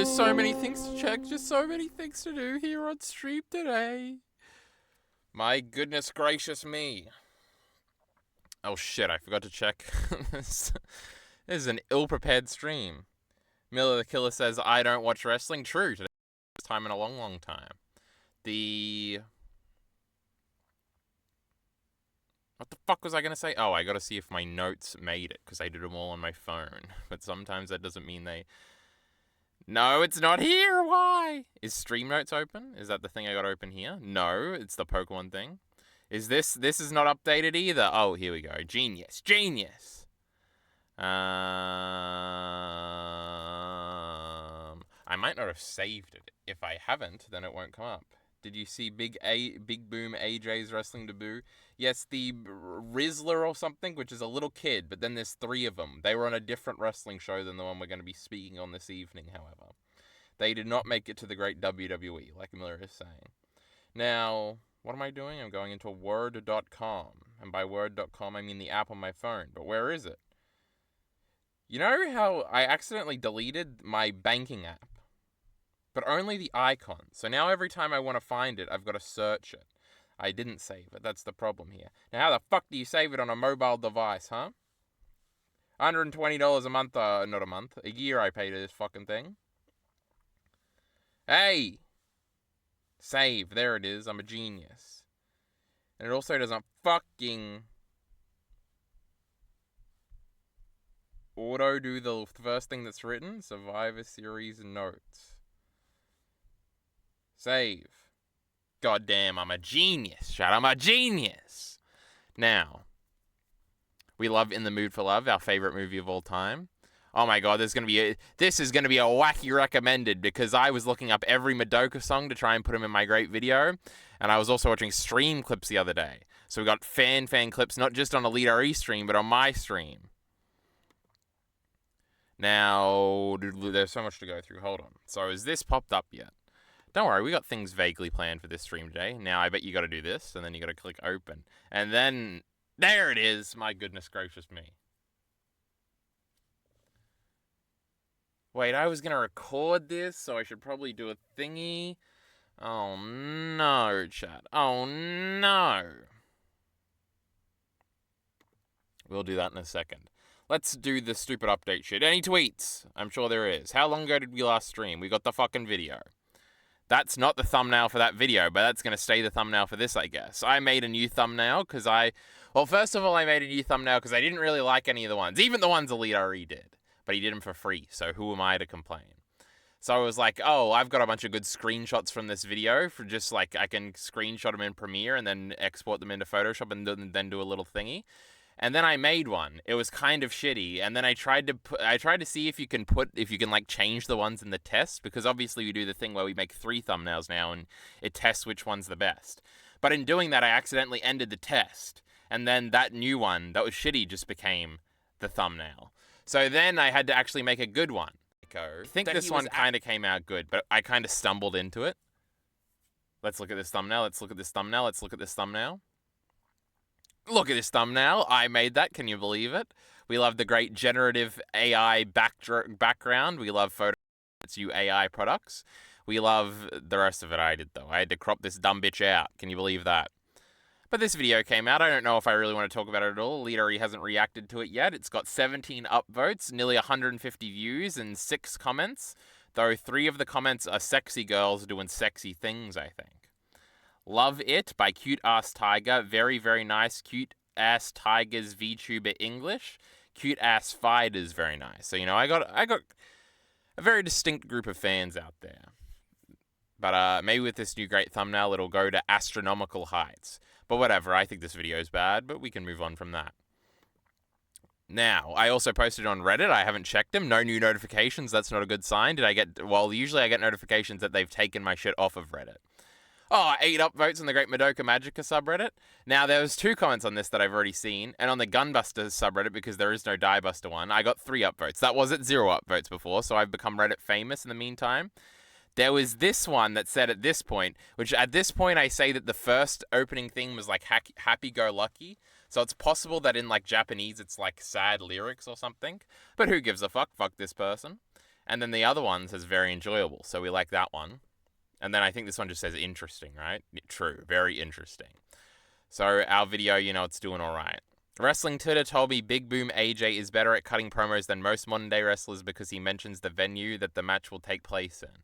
Just so many things to check, just so many things to do here on stream today. My goodness gracious me. Oh shit, I forgot to check. This is an ill-prepared stream. Miller the Killer says, I don't watch wrestling. True, today first time in a long, long time. What the fuck was I gonna say? Oh, I gotta see if my notes made it, because I did them all on my phone. But sometimes that doesn't mean they... No, it's not here. Why? Is Stream Notes open? Is that the thing I got open here? No, it's the Pokemon thing. Is this is not updated either? Oh, here we go. Genius. Genius. I might not have saved it. If I haven't, then it won't come up. Did you see Big Boom AJ's wrestling debut? Yes, the Rizzler or something, which is a little kid, but then there's 3 of them. They were on a different wrestling show than the one we're going to be speaking on this evening, however. They did not make it to the great WWE, like Miller is saying. Now, what am I doing? I'm going into word.com. And by word.com, I mean the app on my phone. But where is it? You know how I accidentally deleted my banking app? But only the icon. So now every time I want to find it, I've got to search it. I didn't save it. That's the problem here. Now, how the fuck do you save it on a mobile device, huh? $120 a month, not a month, a year I pay to this fucking thing. Hey! Save. There it is. I'm a genius. And it also doesn't fucking... auto do the first thing that's written. Survivor Series notes. Save. God damn, I'm a genius. Shut up, I'm a genius. Now, we love In the Mood for Love, our favorite movie of all time. Oh my god, this is going to be a wacky recommended, because I was looking up every Madoka song to try and put them in my great video, and I was also watching stream clips the other day. So we got fan clips, not just on Elite RE stream, but on my stream. Now, there's so much to go through. Hold on. So, has this popped up yet? Don't worry, we got things vaguely planned for this stream today. Now, I bet you got to do this, and then you got to click open. And then, there it is! My goodness gracious me. Wait, I was going to record this, so I should probably do a thingy. Oh, no, chat. Oh, no. We'll do that in a second. Let's do the stupid update shit. Any tweets? I'm sure there is. How long ago did we last stream? We got the fucking video. That's not the thumbnail for that video, but that's going to stay the thumbnail for this, I guess. I made a new thumbnail because well, first of all, I made a new thumbnail because I didn't really like any of the ones. Even the ones Elite RE did. But he did them for free, so who am I to complain? So I was like, oh, I've got a bunch of good screenshots from this video for just like, I can screenshot them in Premiere and then export them into Photoshop and then do a little thingy. And then I made one. It was kind of shitty. And then I tried to see if you can like change the ones in the test, because obviously we do the thing where we make 3 thumbnails now and it tests which one's the best. But in doing that, I accidentally ended the test. And then that new one that was shitty just became the thumbnail. So then I had to actually make a good one. I think this one kind of came out good, but I kind of stumbled into it. Let's look at this thumbnail. Let's look at this thumbnail. Let's look at this thumbnail. Look at this thumbnail. I made that. Can you believe it? We love the great generative AI background. We love Photo AI products. We love the rest of it. I did, though. I had to crop this dumb bitch out. Can you believe that? But this video came out. I don't know if I really want to talk about it at all. Elite RE hasn't reacted to it yet. It's got 17 upvotes, nearly 150 views, and 6 comments. Though 3 of the comments are sexy girls doing sexy things, I think. Love It by Cute Ass Tiger. Very, very nice. Cute Ass Tigers VTuber English. Cute Ass Fighters. Very nice. So, you know, I got a very distinct group of fans out there. But maybe with this new great thumbnail, it'll go to astronomical heights. But whatever, I think this video is bad, but we can move on from that. Now, I also posted on Reddit. I haven't checked them. No new notifications. That's not a good sign. Well, usually I get notifications that they've taken my shit off of Reddit. Oh, 8 upvotes on the Great Madoka Magica subreddit. Now, there was 2 comments on this that I've already seen, and on the Gunbuster subreddit, because there is no Diebuster one, I got 3 upvotes. That was at 0 upvotes before, so I've become Reddit famous in the meantime. There was this one that said at this point, which at this point I say that the first opening thing was like happy-go-lucky, so it's possible that in like Japanese it's like sad lyrics or something, but who gives a fuck? Fuck this person. And then the other one says very enjoyable, so we like that one. And then I think this one just says interesting, right? True, very interesting. So our video, it's doing all right. Wrestling Twitter told me Big Boom AJ is better at cutting promos than most modern day wrestlers because he mentions the venue that the match will take place in.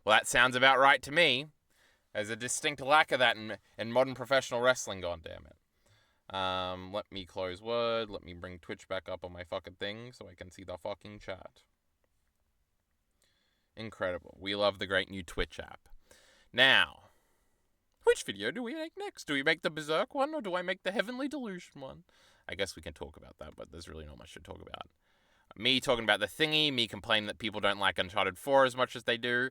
Well, that sounds about right to me. There's a distinct lack of that in modern professional wrestling, goddammit. Let me close Word. Let me bring Twitch back up on my fucking thing so I can see the fucking chat. Incredible. We love the great new Twitch app. Now, which video do we make next? Do we make the Berserk one or do I make the Heavenly Delusion one? I guess we can talk about that, but there's really not much to talk about. Me talking about the thingy, me complaining that people don't like Uncharted 4 as much as they do.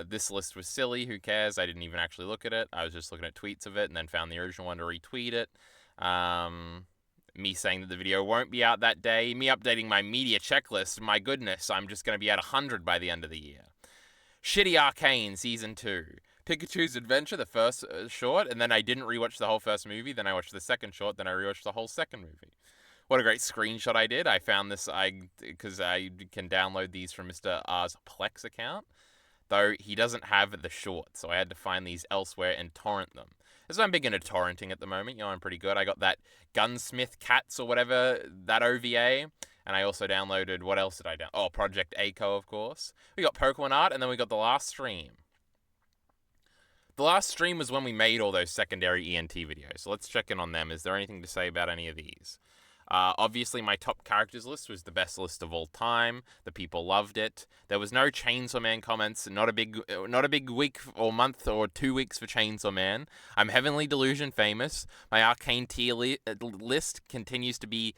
This list was silly, who cares? I didn't even actually look at it. I was just looking at tweets of it and then found the original one to retweet it. Me saying that the video won't be out that day. Me updating my media checklist. My goodness, I'm just going to be at 100 by the end of the year. Shitty Arcane Season 2. Pikachu's Adventure, the first short, and then I didn't rewatch the whole first movie, then I watched the second short, then I rewatched the whole second movie. What a great screenshot I did. I found this, because I can download these from Mr. R's Plex account, though he doesn't have the short, so I had to find these elsewhere and torrent them. That's why I'm big into torrenting at the moment, I'm pretty good. I got that Gunsmith Cats or whatever, that OVA, and I also downloaded, what else did I download? Oh, Project A-ko, of course. We got Pokemon Art, and then we got The Last Stream. The last stream was when we made all those secondary ENT videos, so let's check in on them. Is there anything to say about any of these? Obviously, my top characters list was the best list of all time. The people loved it. There was no Chainsaw Man comments. Not a big week or month or 2 weeks for Chainsaw Man. I'm Heavenly Delusion famous. My Arcane tier list continues to be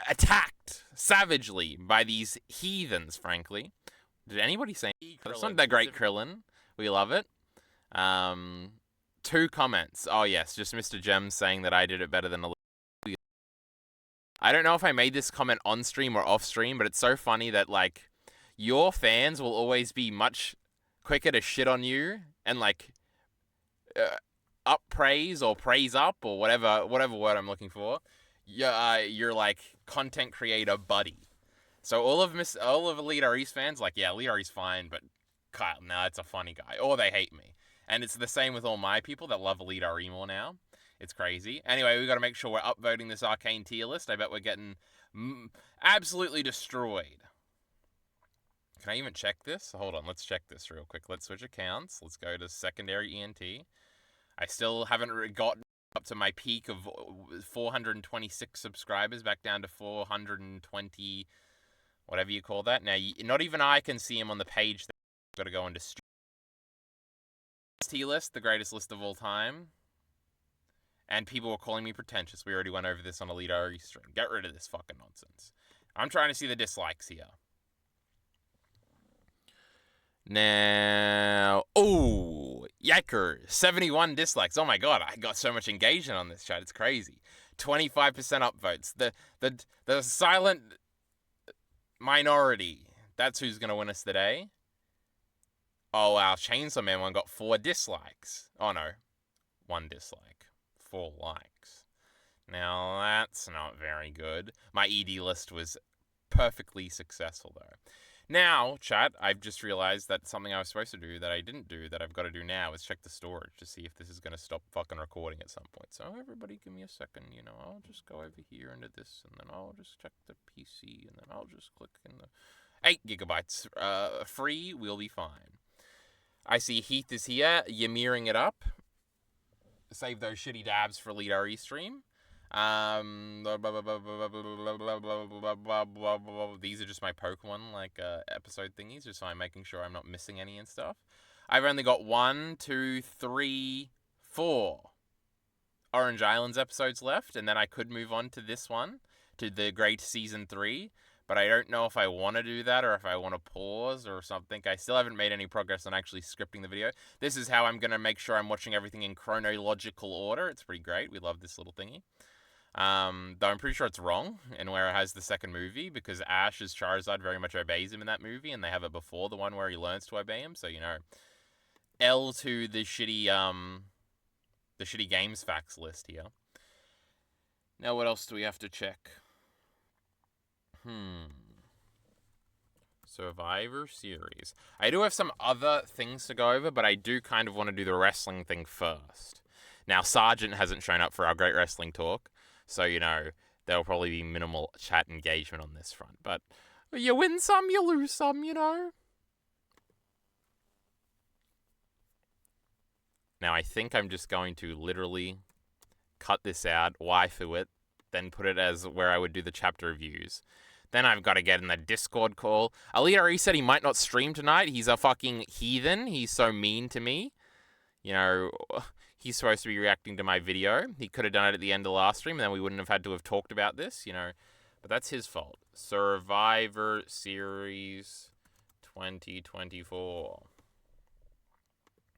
attacked savagely by these heathens, frankly. Did anybody say that's not that great, Krillin? We love it. 2 comments. Oh, yes, just Mr. Gems saying that I did it better than a. I don't know if I made this comment on stream or off stream, but it's so funny that, your fans will always be much quicker to shit on you and, up praise or praise up or whatever word I'm looking for. You're content creator buddy. So all of Elite Aries fans, yeah, Elite Aries fine, but Kyle, it's a funny guy. Or they hate me. And it's the same with all my people that love Elite RE more now. It's crazy. Anyway, we got to make sure we're upvoting this Arcane tier list. I bet we're getting absolutely destroyed. Can I even check this? Hold on, let's check this real quick. Let's switch accounts. Let's go to secondary ENT. I still haven't gotten up to my peak of 426 subscribers, back down to 420, whatever you call that. Now, not even I can see him on the page. Got to go into tier list, the greatest list of all time. And people were calling me pretentious. We already went over this on Elite RE stream. Get rid of this fucking nonsense. I'm trying to see the dislikes here. Now, Yiker, 71 dislikes. Oh my god, I got so much engagement on this chat. It's crazy. 25% upvotes. The silent minority. That's who's gonna win us today. Oh, our Chainsaw Man one got 4 dislikes. Oh no, 1 dislike, 4 likes. Now that's not very good. My ED list was perfectly successful though. Now, chat, I've just realized that something I was supposed to do that I didn't do that I've got to do now is check the storage to see if this is going to stop fucking recording at some point. So everybody give me a second, I'll just go over here into this and then I'll just check the PC and then I'll just click in the 8 gigabytes free, we'll be fine. I see Heath is here, Yamiring it up. Save those shitty dabs for Elite RE stream. These are just my Pokemon episode thingies, just so I'm making sure I'm not missing any and stuff. I've only got 1, 2, 3, 4 Orange Islands episodes left, and then I could move on to this one, to the Great Season 3. But I don't know if I want to do that or if I want to pause or something. I still haven't made any progress on actually scripting the video. This is how I'm going to make sure I'm watching everything in chronological order. It's pretty great. We love this little thingy. Though I'm pretty sure it's wrong in where it has the second movie, because Ash's Charizard very much obeys him in that movie, and they have it before the one where he learns to obey him. So, L to the shitty games facts list here. Now, what else do we have to check? Survivor Series. I do have some other things to go over, but I do kind of want to do the wrestling thing first. Now, Sergeant hasn't shown up for our great wrestling talk, so, there'll probably be minimal chat engagement on this front. But you win some, you lose some, Now, I think I'm just going to literally cut this out, waifu it, then put it as where I would do the chapter reviews. Then I've got to get in the Discord call. Alita said he might not stream tonight. He's a fucking heathen. He's so mean to me. He's supposed to be reacting to my video. He could have done it at the end of the last stream, and then we wouldn't have had to have talked about this, But that's his fault. Survivor Series 2024.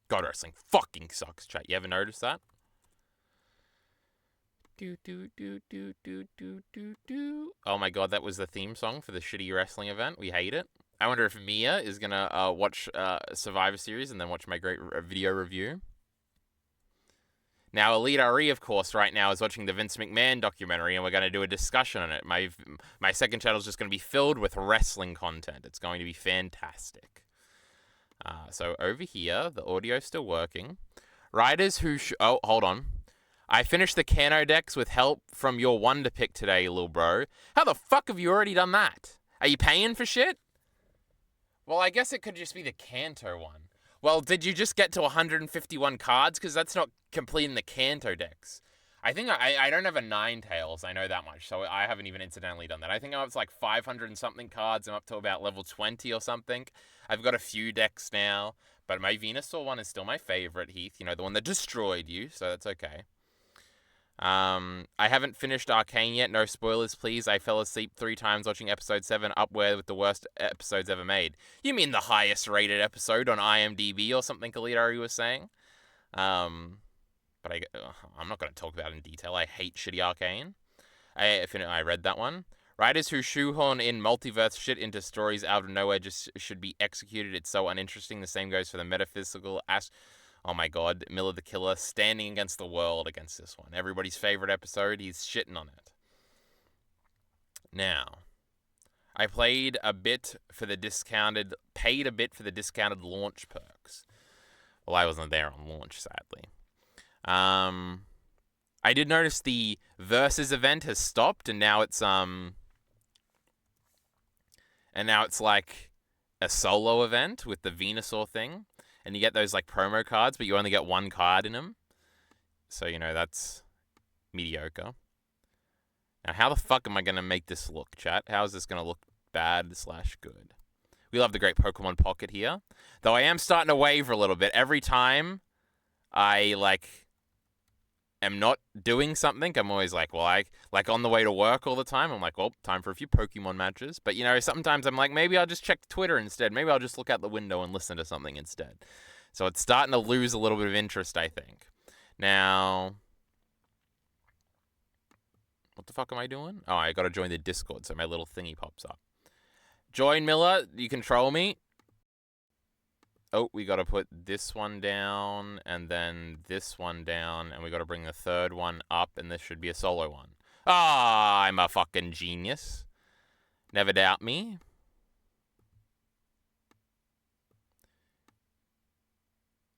God, wrestling fucking sucks, chat. You ever notice that? Oh my god, that was the theme song for the shitty wrestling event. We hate it. I wonder if Mia is gonna watch Survivor Series and then watch my great video review. Now, Elite RE, of course, right now is watching the Vince McMahon documentary, and we're going to do a discussion on it. My second channel is just going to be filled with wrestling content. It's going to be fantastic. So over here, the audio's still working. Riders who... oh, hold on. I finished the Kano decks with help from your Wonder Pick today, lil bro. How the fuck have you already done that? Are you paying for shit? Well, I guess it could just be the Kanto one. Well, did you just get to 151 cards? Because that's not completing the Kanto decks. I think I don't have a Ninetales, I know that much, so I haven't even incidentally done that. I think I'm up to like 500 and something cards. I'm up to about level 20 or something. I've got a few decks now, but my Venusaur one is still my favorite, Heath. The one that destroyed you, so that's okay. I haven't finished Arcane yet. No spoilers, please. I fell asleep 3 times watching episode 7 up where with the worst episodes ever made. You mean the highest rated episode on IMDb or something, Kalidari was saying? But I'm not going to talk about it in detail. I hate shitty Arcane. I read that one. Writers who shoehorn in multiverse shit into stories out of nowhere just should be executed. It's so uninteresting. The same goes for the metaphysical oh my god, Miller the Killer standing against the world against this one. Everybody's favorite episode, he's shitting on it. Now, I paid a bit for the discounted launch perks. Well, I wasn't there on launch, sadly. I did notice the Versus event has stopped, and now it's like a solo event with the Venusaur thing. And you get those, like, promo cards, but you only get 1 card in them. So, that's mediocre. Now, how the fuck am I going to make this look, chat? How is this going to look bad/good? We love the great Pokemon Pocket here. Though I am starting to waver a little bit. Every time I, am not doing something, I'm always like, well, like on the way to work all the time, I'm like, well, time for a few Pokemon matches. But, sometimes I'm like, maybe I'll just check Twitter instead. Maybe I'll just look out the window and listen to something instead. So it's starting to lose a little bit of interest, I think. Now, what the fuck am I doing? Oh, I gotta join the Discord, so my little thingy pops up. Join, Miller. You control me. Oh, we gotta put this one down, and then this one down, and we gotta bring the third one up, and this should be a solo one. Ah, I'm a fucking genius. Never doubt me.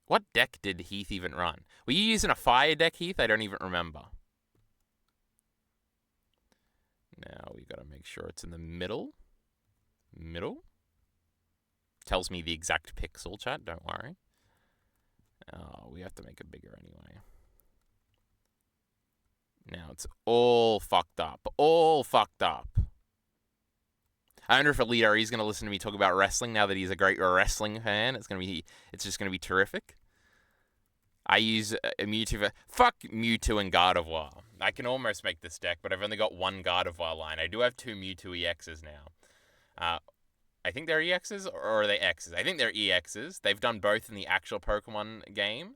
What deck did Heath even run? Were you using a fire deck, Heath? I don't even remember. Now we gotta make sure it's in the middle. Middle? Tells me the exact pixel, chat, don't worry. Oh, we have to make it bigger anyway. Now it's all fucked up. All fucked up. I wonder if Elite RE is going to listen to me talk about wrestling now that he's a great wrestling fan. It's just going to be terrific. I use a Mewtwo. Fuck Mewtwo and Gardevoir. I can almost make this deck, but I've only got 1 Gardevoir line. I do have 2 Mewtwo EXs now. I think they're EXs, or are they Xs? I think they're EXs. They've done both in the actual Pokemon game,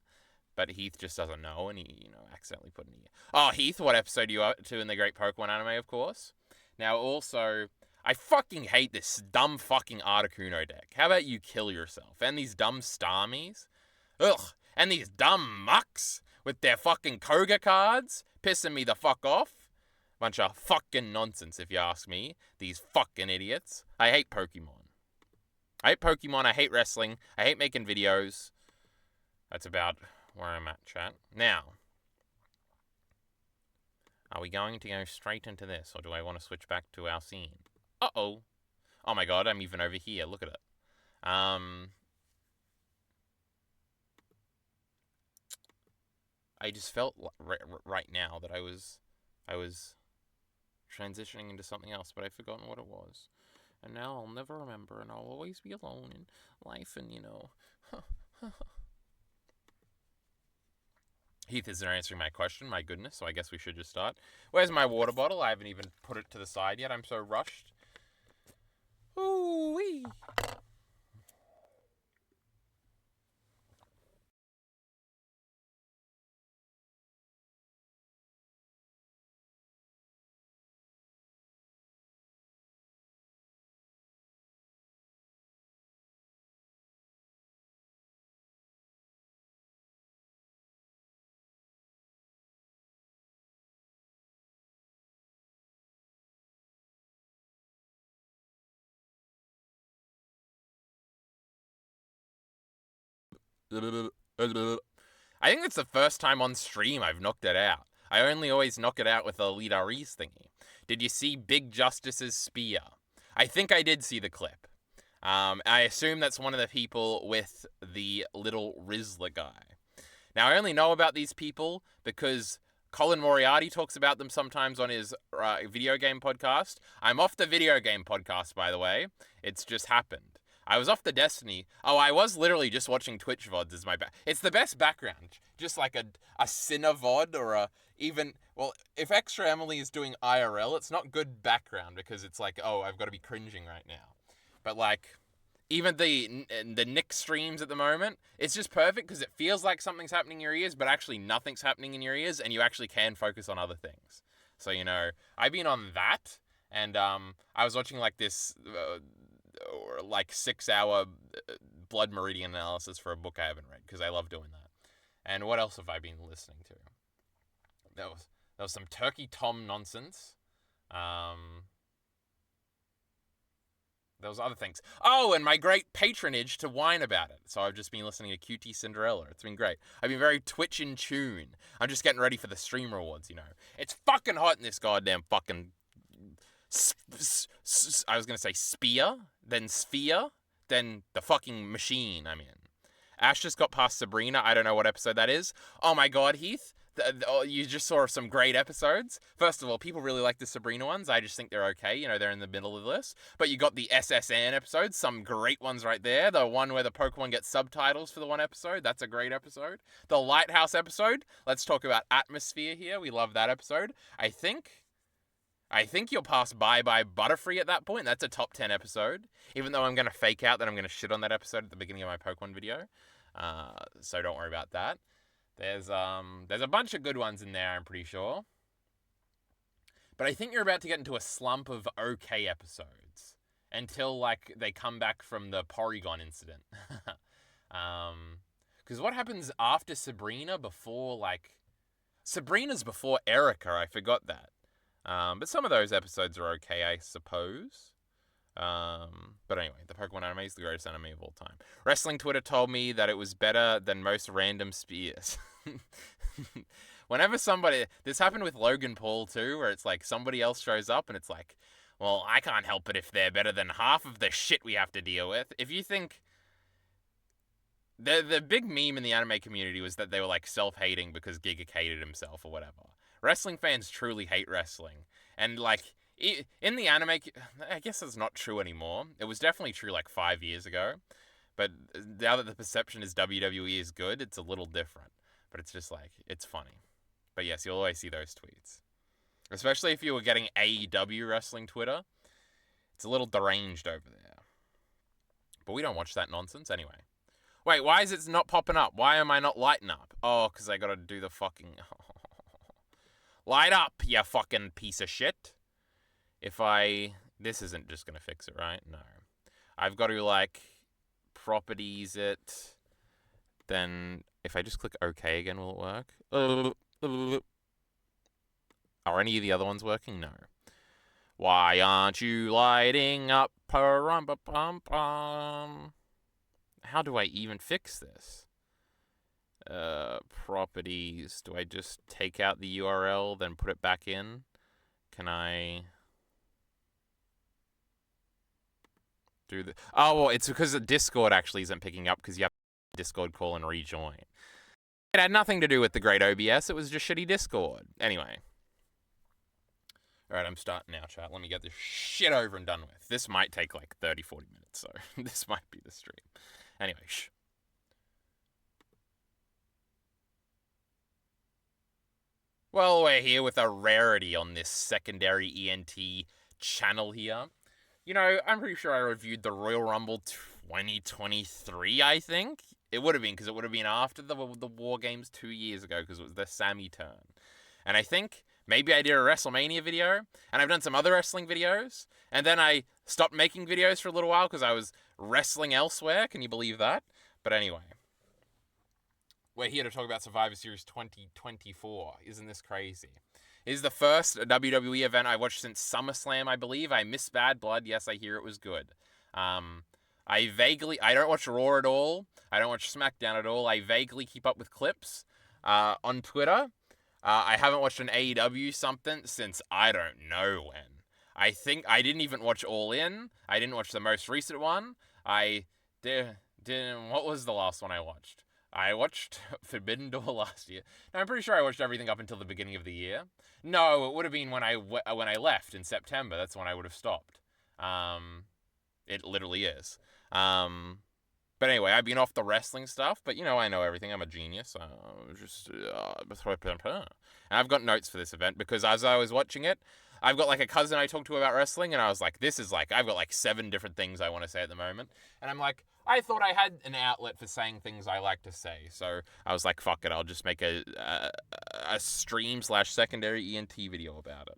but Heath just doesn't know, and he, accidentally put an E. Oh, Heath, what episode are you up to in the Great Pokemon Anime, of course? Now, also, I fucking hate this dumb fucking Articuno deck. How about you kill yourself? And these dumb Starmies? Ugh. And these dumb Mucks with their fucking Koga cards? Pissing me the fuck off. Bunch of fucking nonsense, if you ask me. These fucking idiots. I hate Pokemon. I hate Pokemon. I hate wrestling. I hate making videos. That's about where I'm at, chat. Now, are we going to go straight into this, or do I want to switch back to our scene? Uh-oh. Oh my god, I'm even over here. Look at it. I just felt right now that I was transitioning into something else, but I've forgotten what it was. And now I'll never remember, and I'll always be alone in life, and, you know. Heath isn't answering my question, my goodness, so I guess we should just start. Where's my water bottle? I haven't even put it to the side yet. I'm so rushed. Ooh-wee. I think it's the first time on stream I've knocked it out. I only always knock it out with a Lita Reese thingy. Did you see Big Justice's spear? I think I did see the clip. I assume that's one of the people with the little Rizzler guy. Now, I only know about these people because Colin Moriarty talks about them sometimes on his video game podcast. I'm off the video game podcast, by the way. It's just happened. I was off the Destiny. Oh, I was literally just watching Twitch VODs as my It's the best background. Just like a Cinna VOD or a even... Well, if Extra Emily is doing IRL, it's not good background because it's like, oh, I've got to be cringing right now. But like... Even the Nick streams at the moment, it's just perfect because it feels like something's happening in your ears, but actually nothing's happening in your ears, and you actually can focus on other things. So, you know, I've been on that, and I was watching like this... like 6-hour blood meridian analysis for a book I haven't read because I love doing that. And what else have I been listening to? There was some Turkey Tom nonsense. There was other things. Oh, and my great patronage to whine about it. So I've just been listening to QT Cinderella. It's been great. I've been very Twitch in tune. I'm just getting ready for the stream rewards, you know. It's fucking hot in this goddamn fucking... I was going to say spear, then sphere, then the fucking machine I'm in. Ash just got past Sabrina. I don't know what episode that is. Oh my god, Heath. You just saw some great episodes. First of all, people really like the Sabrina ones. I just think they're okay. You know, they're in the middle of this. But you got the SSN episodes. Some great ones right there. The one where the Pokemon get subtitles for the one episode. That's a great episode. The Lighthouse episode. Let's talk about atmosphere here. We love that episode. I think you'll pass Bye Bye Butterfree at that point. That's a top 10 episode. Even though I'm going to fake out that I'm going to shit on that episode at the beginning of my Pokemon video. So don't worry about that. There's a bunch of good ones in there, I'm pretty sure. But I think you're about to get into a slump of okay episodes. Until, like, they come back from the Porygon incident. Because what happens after Sabrina before, like... Sabrina's before Erica, I forgot that. But some of those episodes are okay, I suppose. But anyway, the Pokemon anime is the greatest anime of all time. Wrestling Twitter told me that it was better than most random spears. Whenever somebody... This happened with Logan Paul too, where it's like somebody else shows up and it's like, well, I can't help it if they're better than half of the shit we have to deal with. If you think... The big meme in the anime community was that they were like self-hating because Giga hated himself or whatever. Wrestling fans truly hate wrestling. And like... In the anime, I guess it's not true anymore. It was definitely true like 5 years ago. But now that the perception is WWE is good, it's a little different. But it's just like, it's funny. But yes, you'll always see those tweets. Especially if you were getting AEW wrestling Twitter. It's a little deranged over there. But we don't watch that nonsense anyway. Wait, why is it not popping up? Why am I not lighting up? Oh, because I gotta do the fucking... Light up, you fucking piece of shit. If I... This isn't just going to fix it, right? No. I've got to, like, properties it. Then, if I just click OK again, will it work? Are any of the other ones working? No. Why aren't you lighting up? How do I even fix this? Properties. Do I just take out the URL, then put it back in? Can I do the... Oh, well, it's because the Discord actually isn't picking up because you have to Discord call and rejoin. It had nothing to do with the great OBS. It was just shitty Discord. Anyway. Alright, I'm starting now, chat. Let me get this shit over and done with. This might take like 30, 40 minutes, so this might be the stream. Anyway, shh. Well, we're here with a rarity on this secondary ENT channel here. You know, I'm pretty sure I reviewed the Royal Rumble 2023, I think. It would have been, because it would have been after the War Games 2 years ago, because it was the Sammy turn. And I think maybe I did a WrestleMania video, and I've done some other wrestling videos, and then I stopped making videos for a little while because I was wrestling elsewhere. Can you believe that? But anyway. We're here to talk about Survivor Series 2024. Isn't this crazy? It is the first WWE event I watched since SummerSlam, I believe. I missed Bad Blood. Yes, I hear it was good. I don't watch Raw at all. I don't watch SmackDown at all. I vaguely keep up with clips on Twitter. I haven't watched an AEW something since I don't know when. I think I didn't even watch All In. I didn't watch the most recent one. What was the last one I watched? I watched Forbidden Door last year. Now, I'm pretty sure I watched everything up until the beginning of the year. No, it would have been when I left in September. That's when I would have stopped. It literally is. But anyway, I've been off the wrestling stuff, but you know, I know everything. I'm a genius. And I've got notes for this event because as I was watching it, I've got like a cousin I talked to about wrestling, and I was like, I've got like 7 different things I want to say at the moment. And I'm like, I thought I had an outlet for saying things I like to say. So I was like, fuck it, I'll just make a stream/secondary ENT video about it.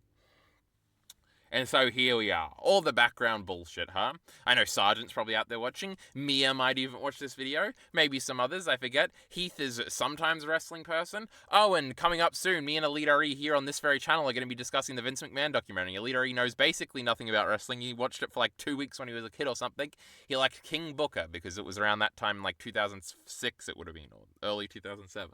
And so here we are. All the background bullshit, huh? I know Sergeant's probably out there watching. Mia might even watch this video. Maybe some others, I forget. Heath is sometimes a wrestling person. Oh, and coming up soon, me and Elite RE here on this very channel are going to be discussing the Vince McMahon documentary. Elite RE knows basically nothing about wrestling. He watched it for like 2 weeks when he was a kid or something. He liked King Booker because it was around that time, like 2006 it would have been, or early 2007.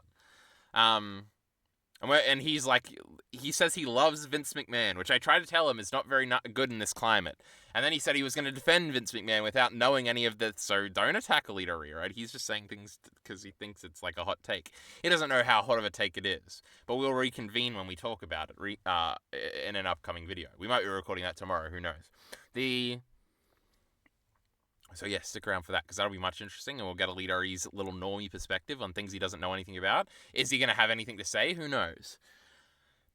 And he's like, he says he loves Vince McMahon, which I try to tell him is not very good in this climate. And then he said he was going to defend Vince McMahon without knowing any of this, so don't attack Elite RE, right? He's just saying things because he thinks it's like a hot take. He doesn't know how hot of a take it is. But we'll reconvene when we talk about it in an upcoming video. We might be recording that tomorrow, who knows. So yeah, stick around for that, because that'll be much interesting, and we'll get Elite RE's little normie perspective on things he doesn't know anything about. Is he going to have anything to say? Who knows?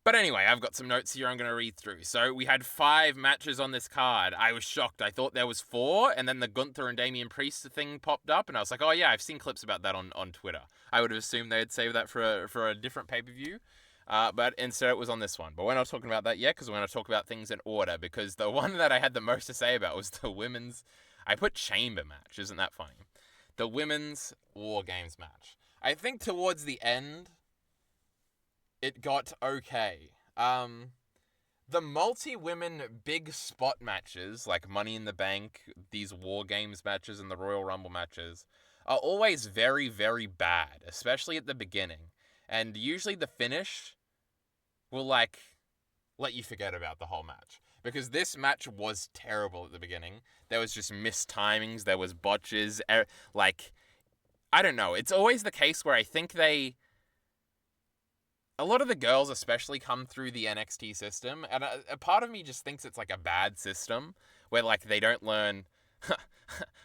But anyway, I've got some notes here I'm going to read through. So we had 5 matches on this card. I was shocked. I thought there was 4, and then the Gunther and Damian Priest thing popped up, and I was like, oh yeah, I've seen clips about that on Twitter. I would have assumed they'd save that for a different pay-per-view. But instead it was on this one. But we're not talking about that yet, because we're going to talk about things in order, because the one that I had the most to say about was the women's... I put chamber match, isn't that funny? The women's War Games match. I think towards the end, it got okay. The multi-women big spot matches, like Money in the Bank, these War Games matches, and the Royal Rumble matches, are always very, very bad, especially at the beginning. And usually the finish will, like, let you forget about the whole match. Because this match was terrible at the beginning. There was just missed timings. There was botches. Like, I don't know. It's always the case where I think a lot of the girls especially come through the NXT system. And a part of me just thinks it's like a bad system. Where, like, they don't learn...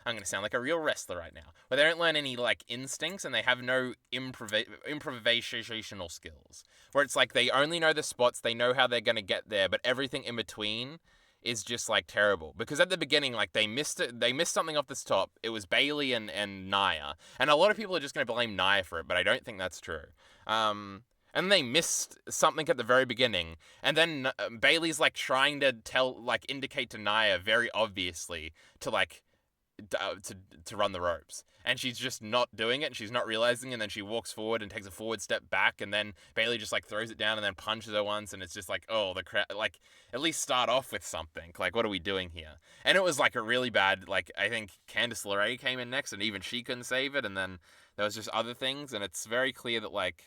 I'm going to sound like a real wrestler right now. Where they don't learn any, like, instincts, and they have no improvisational skills. Where it's like they only know the spots, they know how they're going to get there, but everything in between is just, like, terrible. Because at the beginning, like, they missed something off this top. It was Bayley and Nia. And a lot of people are just going to blame Nia for it, but I don't think that's true. And they missed something at the very beginning. And then Bayley's, like, trying to indicate to Nia very obviously to, like, to run the ropes, and she's just not doing it, and she's not realizing, and then she walks forward and takes a forward step back, and then Bayley just like throws it down and then punches her once, and it's just like, oh, the crowd, like, at least start off with something. Like, what are we doing here? And it was like a really bad, like, I think Candice LeRae came in next, and even she couldn't save it, and then there was just other things, and it's very clear that, like,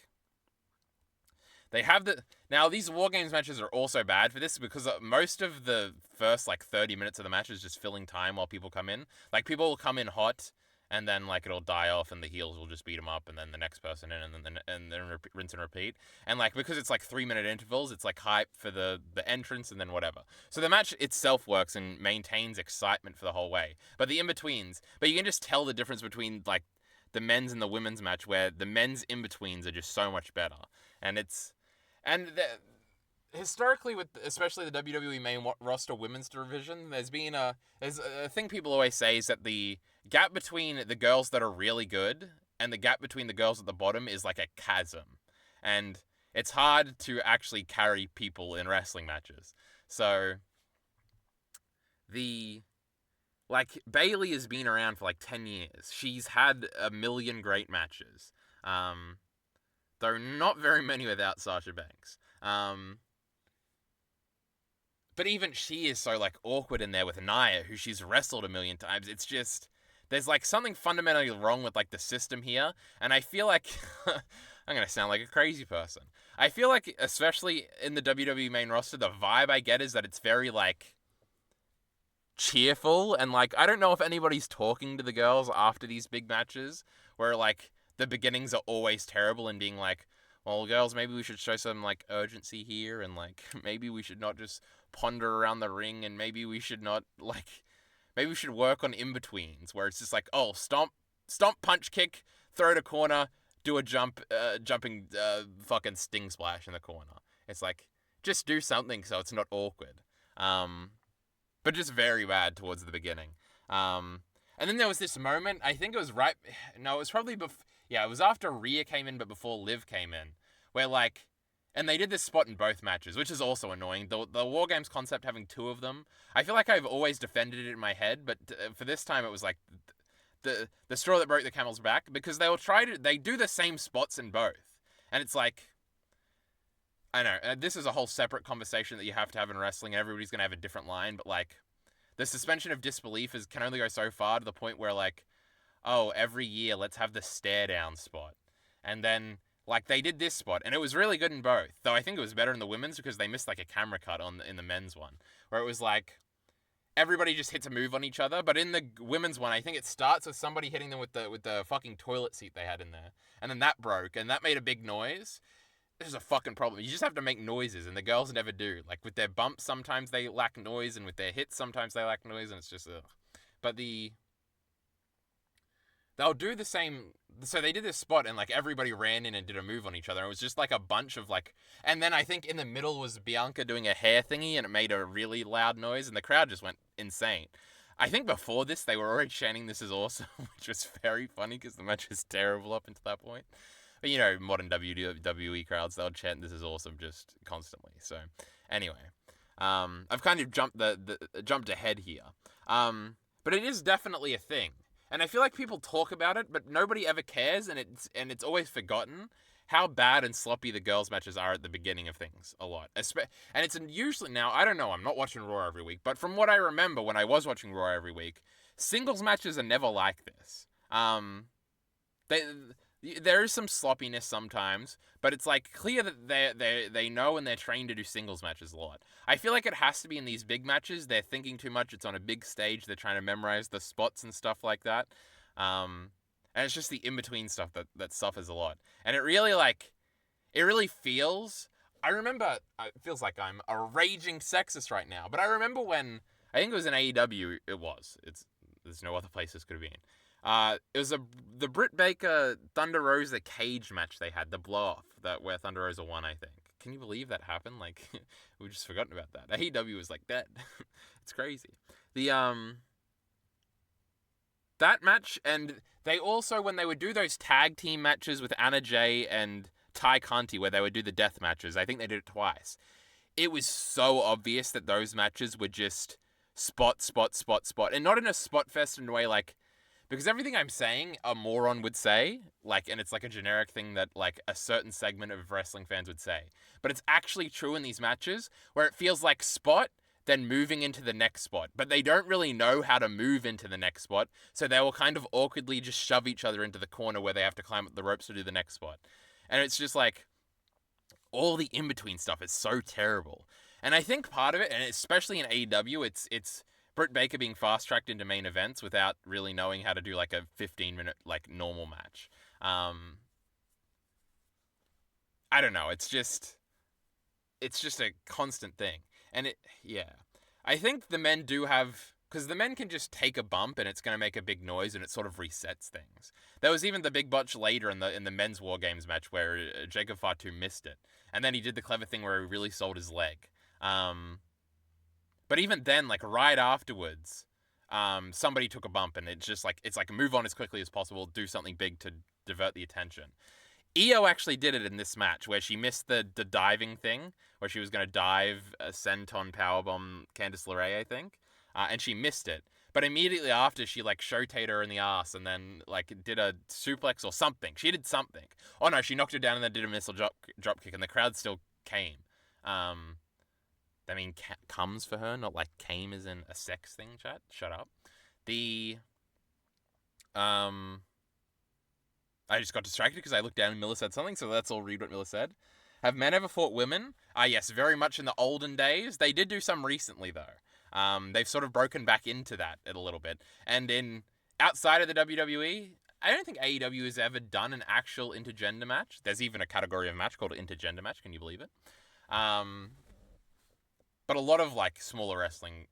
they have now these War Games matches are also bad for this because most of the first like 30 minutes of the match is just filling time while people come in. Like, people will come in hot, and then like it'll die off, and the heels will just beat them up, and then the next person in, and then rinse and repeat. And like, because it's like 3-minute intervals, it's like hype for the entrance and then whatever. So the match itself works and maintains excitement for the whole way. But the in-betweens, but you can just tell the difference between like the men's and the women's match, where the men's in-betweens are just so much better. And historically, with especially the WWE main roster women's division, there's a thing people always say is that the gap between the girls that are really good and the gap between the girls at the bottom is like a chasm. And it's hard to actually carry people in wrestling matches. So, like, Bayley has been around for like 10 years. She's had a million great matches. Though not very many without Sasha Banks. But even she is so like awkward in there with Nia, who she's wrestled a million times. It's just, there's like something fundamentally wrong with like the system here, and I feel like I'm gonna sound like a crazy person. I feel like, especially in the WWE main roster, the vibe I get is that it's very like cheerful, and like, I don't know if anybody's talking to the girls after these big matches where like the beginnings are always terrible and being like, well, girls, maybe we should show some like urgency here, and like maybe we should not just ponder around the ring, and maybe we should not like, maybe we should work on in-betweens where it's just like, oh, stomp, punch, kick, throw to corner, do a jumping fucking sting splash in the corner. It's like, just do something so it's not awkward. But just very bad towards the beginning. And then there was this moment, I think it was it was probably it was after Rhea came in, but before Liv came in, where like, and they did this spot in both matches, which is also annoying. The War Games concept having two of them, I feel like I've always defended it in my head, but for this time it was like the straw that broke the camel's back, because they do the same spots in both, and it's like, I know, this is a whole separate conversation that you have to have in wrestling, and everybody's gonna have a different line, but like, the suspension of disbelief can only go so far, to the point where like, oh, every year let's have the stare down spot. And then like, they did this spot, and it was really good in both. Though I think it was better in the women's because they missed like a camera cut in the men's one, where it was like everybody just hits a move on each other. But in the women's one, I think it starts with somebody hitting them with the fucking toilet seat they had in there, and then that broke, and that made a big noise. This is a fucking problem. You just have to make noises, and the girls never do. Like, with their bumps, sometimes they lack noise, and with their hits, sometimes they lack noise, and it's just, ugh. But they'll do the same. So they did this spot, and like, everybody ran in and did a move on each other. It was just like a bunch of like, and then I think in the middle was Bianca doing a hair thingy, and it made a really loud noise, and the crowd just went insane. I think before this, they were already chanting "This is awesome," which was very funny because the match was terrible up until that point. But, you know, modern WWE crowds, they'll chant "This is awesome" just constantly. So, anyway, I've kind of jumped ahead here. But it is definitely a thing, and I feel like people talk about it, but nobody ever cares, and it's always forgotten how bad and sloppy the girls' matches are at the beginning of things a lot. And it's usually, now, I don't know, I'm not watching Raw every week, but from what I remember when I was watching Raw every week, singles matches are never like this. There is some sloppiness sometimes, but it's like clear that they know and they're trained to do singles matches a lot. I feel like it has to be in these big matches. They're thinking too much. It's on a big stage. They're trying to memorize the spots and stuff like that. And it's just the in-between stuff that suffers a lot. And it really feels, I remember, it feels like I'm a raging sexist right now, but I remember when, I think it was in AEW, there's no other place this could have been. It was the Britt Baker Thunder Rosa cage match they had, the blow-off, where Thunder Rosa won, I think. Can you believe that happened? Like, we've just forgotten about that. AEW was like dead. It's crazy. That match, and they also, when they would do those tag team matches with Anna Jay and Ty Conti, where they would do the death matches, I think they did it twice. It was so obvious that those matches were just spot, spot, spot, spot. And not in a spot fest in a way like, because everything I'm saying, a moron would say, like, and it's like a generic thing that like a certain segment of wrestling fans would say. But it's actually true in these matches where it feels like spot, then moving into the next spot. But they don't really know how to move into the next spot, so they will kind of awkwardly just shove each other into the corner where they have to climb up the ropes to do the next spot. And it's just like, all the in-between stuff is so terrible. And I think part of it, and especially in AEW, it's Britt Baker being fast-tracked into main events without really knowing how to do like a 15-minute like normal match. I don't know. It's just a constant thing. And I think the men do have, because the men can just take a bump and it's going to make a big noise and it sort of resets things. There was even the big botch later in the men's War Games match where Jacob Fatu missed it, and then he did the clever thing where he really sold his leg. But even then, like right afterwards, somebody took a bump, and it's like move on as quickly as possible, do something big to divert the attention. Io actually did it in this match where she missed the diving thing, where she was going to dive a senton powerbomb Candice LeRae, I think, and she missed it. But immediately after, she like show-tated her in the ass and then like did a suplex or something. She did something. Oh no, she knocked her down and then did a missile drop kick, and the crowd still came. I mean, comes for her, not like came as in a sex thing, chat. Shut up. I just got distracted because I looked down and Miller said something, so let's all read what Miller said. Have men ever fought women? Yes, very much in the olden days. They did do some recently, though. They've sort of broken back into that a little bit. And outside of the WWE, I don't think AEW has ever done an actual intergender match. There's even a category of match called an intergender match. Can you believe it? But a lot of like smaller wrestling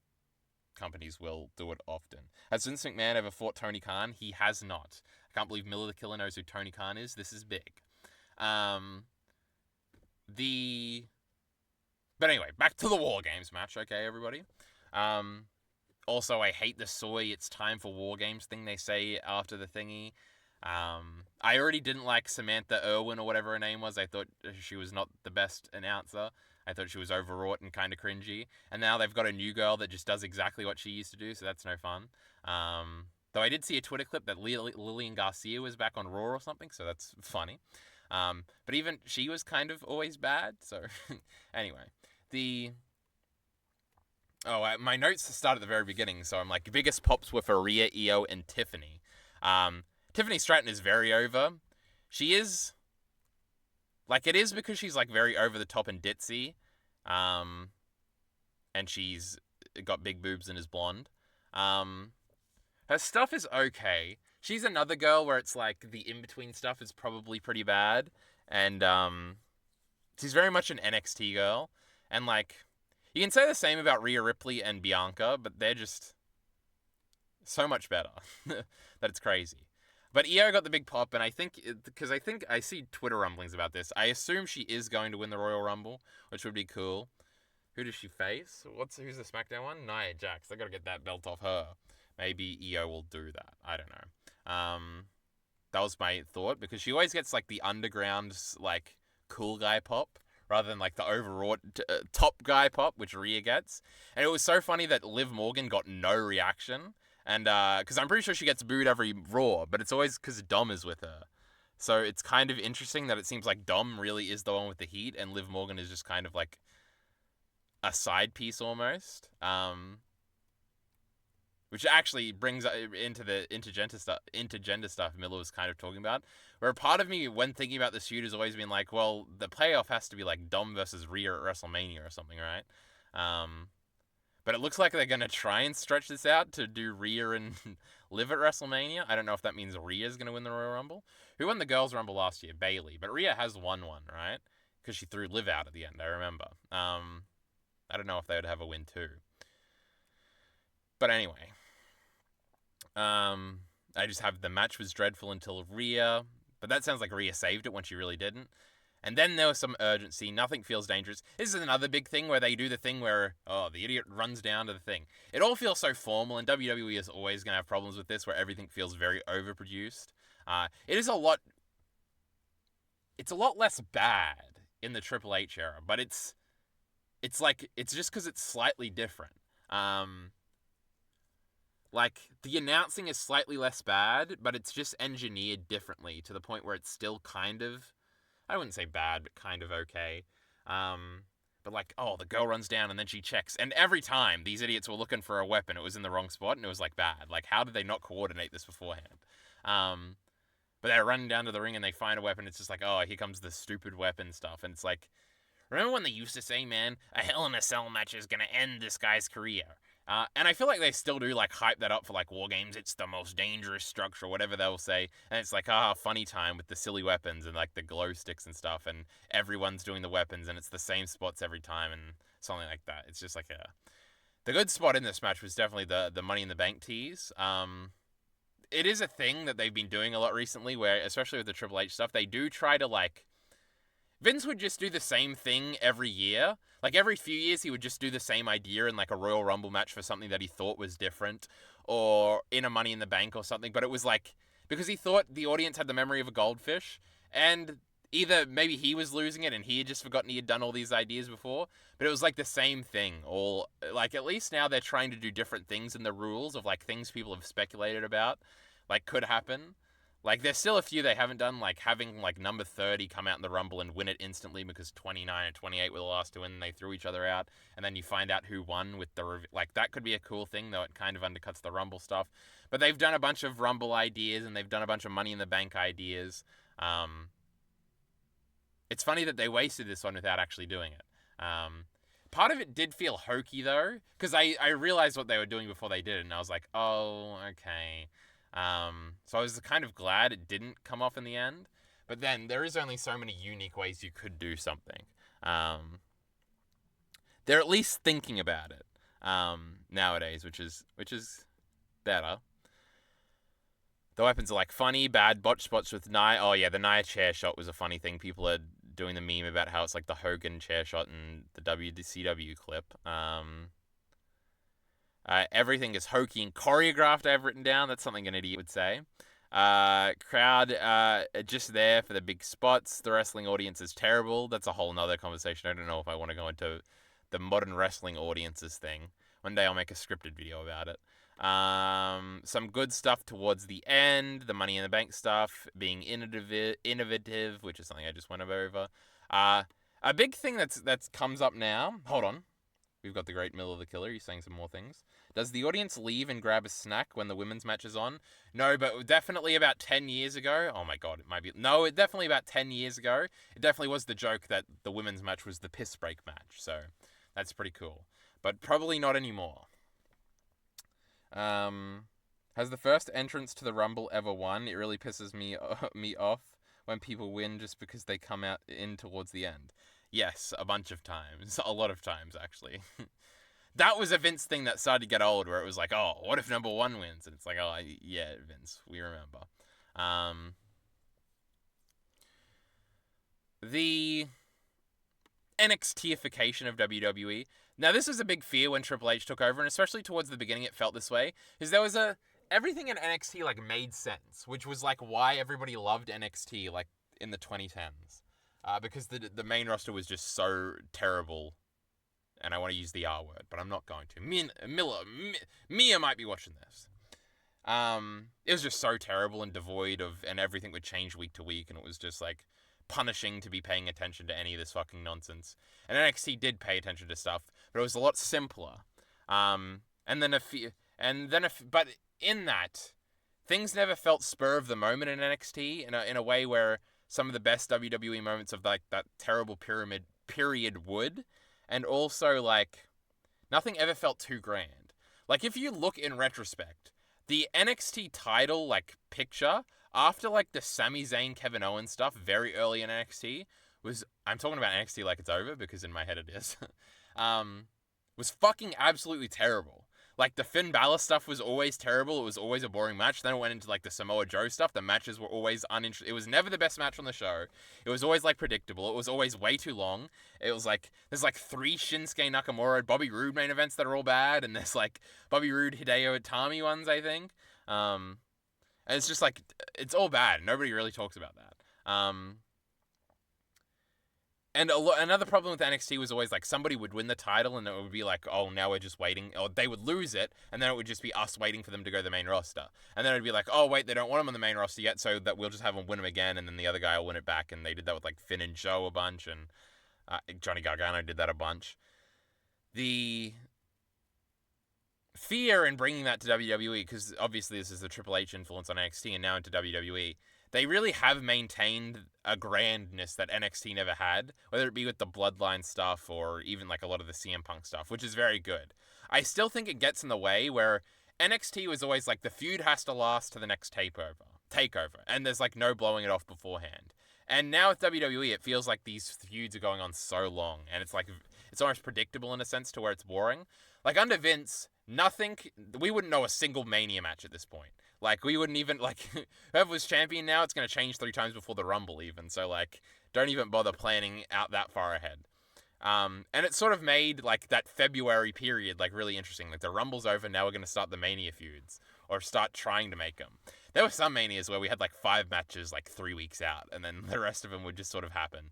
companies will do it often. Has Vince McMahon ever fought Tony Khan? He has not. I can't believe Miller the Killer knows who Tony Khan is. This is big. But anyway, back to the War Games match, okay, everybody? Also, I hate the soy, it's time for War Games thing they say after the thingy. I already didn't like Samantha Irwin or whatever her name was. I thought she was not the best announcer. I thought she was overwrought and kind of cringy. And now they've got a new girl that just does exactly what she used to do, so that's no fun. Though I did see a Twitter clip that Lillian Garcia was back on Raw or something, so that's funny. But even she was kind of always bad, so anyway. My notes start at the very beginning, so I'm like, biggest pops were for Rhea, Io, and Tiffany. Tiffany Stratton is very over. She is... Like, it is because she's, like, very over-the-top and ditzy. And she's got big boobs and is blonde. Her stuff is okay. She's another girl where it's, like, the in-between stuff is probably pretty bad. And, she's very much an NXT girl. And, like, you can say the same about Rhea Ripley and Bianca, but they're just so much better that it's crazy. But Io got the big pop, and I think I see Twitter rumblings about this. I assume she is going to win the Royal Rumble, which would be cool. Who does she face? Who's the SmackDown one? Nia Jax. They got to get that belt off her. Maybe Io will do that. I don't know. That was my thought, because she always gets like the underground, like cool guy pop, rather than like the overwrought top guy pop, which Rhea gets. And it was so funny that Liv Morgan got no reaction. And, because I'm pretty sure she gets booed every Raw, but it's always because Dom is with her. So it's kind of interesting that it seems like Dom really is the one with the heat, and Liv Morgan is just kind of like a side piece almost. Which actually brings into the intergender stuff Miller was kind of talking about. Where part of me, when thinking about this feud, has always been like, well, the playoff has to be like Dom versus Rhea at WrestleMania or something, right? But it looks like they're going to try and stretch this out to do Rhea and Liv at WrestleMania. I don't know if that means Rhea's going to win the Royal Rumble. Who won the Girls' Rumble last year? Bayley. But Rhea has won one, right? Because she threw Liv out at the end, I remember. I don't know if they would have a win too. But anyway. I just have the match was dreadful until Rhea. But that sounds like Rhea saved it when she really didn't. And then there was some urgency. Nothing feels dangerous. This is another big thing where they do the thing where, the idiot runs down to the thing. It all feels so formal, and WWE is always going to have problems with this, where everything feels very overproduced. It's a lot less bad in the Triple H era, but it's just because it's slightly different. like, the announcing is slightly less bad, but it's just engineered differently to the point where it's still kind of, I wouldn't say bad, but kind of okay. But like, oh, the girl runs down and then she checks. And every time these idiots were looking for a weapon, it was in the wrong spot and it was like bad. Like, how did they not coordinate this beforehand? But they're running down to the ring and they find a weapon. It's just like, oh, here comes the stupid weapon stuff. And it's like, remember when they used to say, man, a Hell in a Cell match is going to end this guy's career? And I feel like they still do, like, hype that up for, like, War Games. It's the most dangerous structure, whatever they'll say. And it's like, funny time with the silly weapons and, like, the glow sticks and stuff. And everyone's doing the weapons and it's the same spots every time and something like that. It's just like a... The good spot in this match was definitely the Money in the Bank tease. It is a thing that they've been doing a lot recently where, especially with the Triple H stuff, they do try to, like... Vince would just do the same thing every year. Like, every few years, he would just do the same idea in, like, a Royal Rumble match for something that he thought was different, or in a Money in the Bank or something. But it was, like, because he thought the audience had the memory of a goldfish, and either maybe he was losing it and he had just forgotten he had done all these ideas before, but it was, like, the same thing. All, like, at least now they're trying to do different things in the rules of, like, things people have speculated about, like, could happen. Like, there's still a few they haven't done, like having, like, number 30 come out in the Rumble and win it instantly because 29 and 28 were the last to win and they threw each other out, and then you find out who won with the... Like, that could be a cool thing, though it kind of undercuts the Rumble stuff. But they've done a bunch of Rumble ideas, and they've done a bunch of Money in the Bank ideas. It's funny that they wasted this one without actually doing it. Part of it did feel hokey, though, because I realized what they were doing before they did it, and I was like, oh, okay... So I was kind of glad it didn't come off in the end. But then there is only so many unique ways you could do something. They're at least thinking about it nowadays, which is better. The weapons are like funny, bad, botch spots with Nia. Oh yeah, the Nia chair shot was a funny thing. People are doing the meme about how it's like the Hogan chair shot in the WCW clip. Everything is hokey and choreographed, I've written down. That's something an idiot would say. Crowd just there for the big spots. The wrestling audience is terrible. That's a whole nother conversation. I don't know if I want to go into the modern wrestling audiences thing. One day I'll make a scripted video about it. Some good stuff towards the end. The Money in the Bank stuff. Being innovative, which is something I just went over. A big thing that's comes up now. Hold on. We've got the great Miller the Killer. He's saying some more things. Does the audience leave and grab a snack when the women's match is on? No, but definitely about 10 years ago. Oh my god, it might be... No, it definitely about 10 years ago. It definitely was the joke that the women's match was the piss break match. So, that's pretty cool. But probably not anymore. Has the first entrance to the Rumble ever won? It really pisses me off when people win just because they come out in towards the end. Yes, a bunch of times. A lot of times, actually. That was a Vince thing that started to get old, where it was like, oh, what if number 1 wins? And it's like, oh, yeah, Vince, we remember. The NXT-ification of WWE. Now, this was a big fear when Triple H took over, and especially towards the beginning it felt this way, because there was everything in NXT, like, made sense, which was, like, why everybody loved NXT, like, in the 2010s. Because the main roster was just so terrible, and I want to use the R word, but I'm not going to. Mia might be watching this. It was just so terrible and devoid of, and everything would change week to week, and it was just like punishing to be paying attention to any of this fucking nonsense. And NXT did pay attention to stuff, but it was a lot simpler. But in that, things never felt spur of the moment in NXT in a way where some of the best WWE moments of like that terrible period would, and also like nothing ever felt too grand. Like if you look in retrospect, the NXT title like picture after like the Sami Zayn Kevin Owens stuff very early in NXT was, I'm talking about NXT like it's over because in my head it is, was fucking absolutely terrible. Like, the Finn Balor stuff was always terrible. It was always a boring match. Then it went into, like, the Samoa Joe stuff. The matches were always uninteresting. It was never the best match on the show. It was always, like, predictable. It was always way too long. It was, like, there's, like, 3 Shinsuke Nakamura, Bobby Roode main events that are all bad. And there's, like, Bobby Roode, Hideo Itami ones, I think. And it's just, like, it's all bad. Nobody really talks about that. And another problem with NXT was always like somebody would win the title and it would be like, oh, now we're just waiting. Or they would lose it and then it would just be us waiting for them to go to the main roster. And then it'd be like, oh, wait, they don't want them on the main roster yet, so that we'll just have them win them again and then the other guy will win it back. And they did that with like Finn and Joe a bunch, and Johnny Gargano did that a bunch. The fear in bringing that to WWE, because obviously this is the Triple H influence on NXT and now into WWE, they really have maintained a grandness that NXT never had, whether it be with the Bloodline stuff or even like a lot of the CM Punk stuff, which is very good. I still think it gets in the way where NXT was always like the feud has to last to the next takeover, and there's like no blowing it off beforehand. And now with WWE, it feels like these feuds are going on so long, and it's like it's almost predictable in a sense to where it's boring. Like under Vince, we wouldn't know a single Mania match at this point. Like, we wouldn't even, like, whoever was champion now, it's going to change 3 times before the Rumble even. So, like, don't even bother planning out that far ahead. And it sort of made, like, that February period, like, really interesting. Like, the Rumble's over, now we're going to start the Mania feuds. Or start trying to make them. There were some Manias where we had, like, 5 matches, like, 3 weeks out. And then the rest of them would just sort of happen.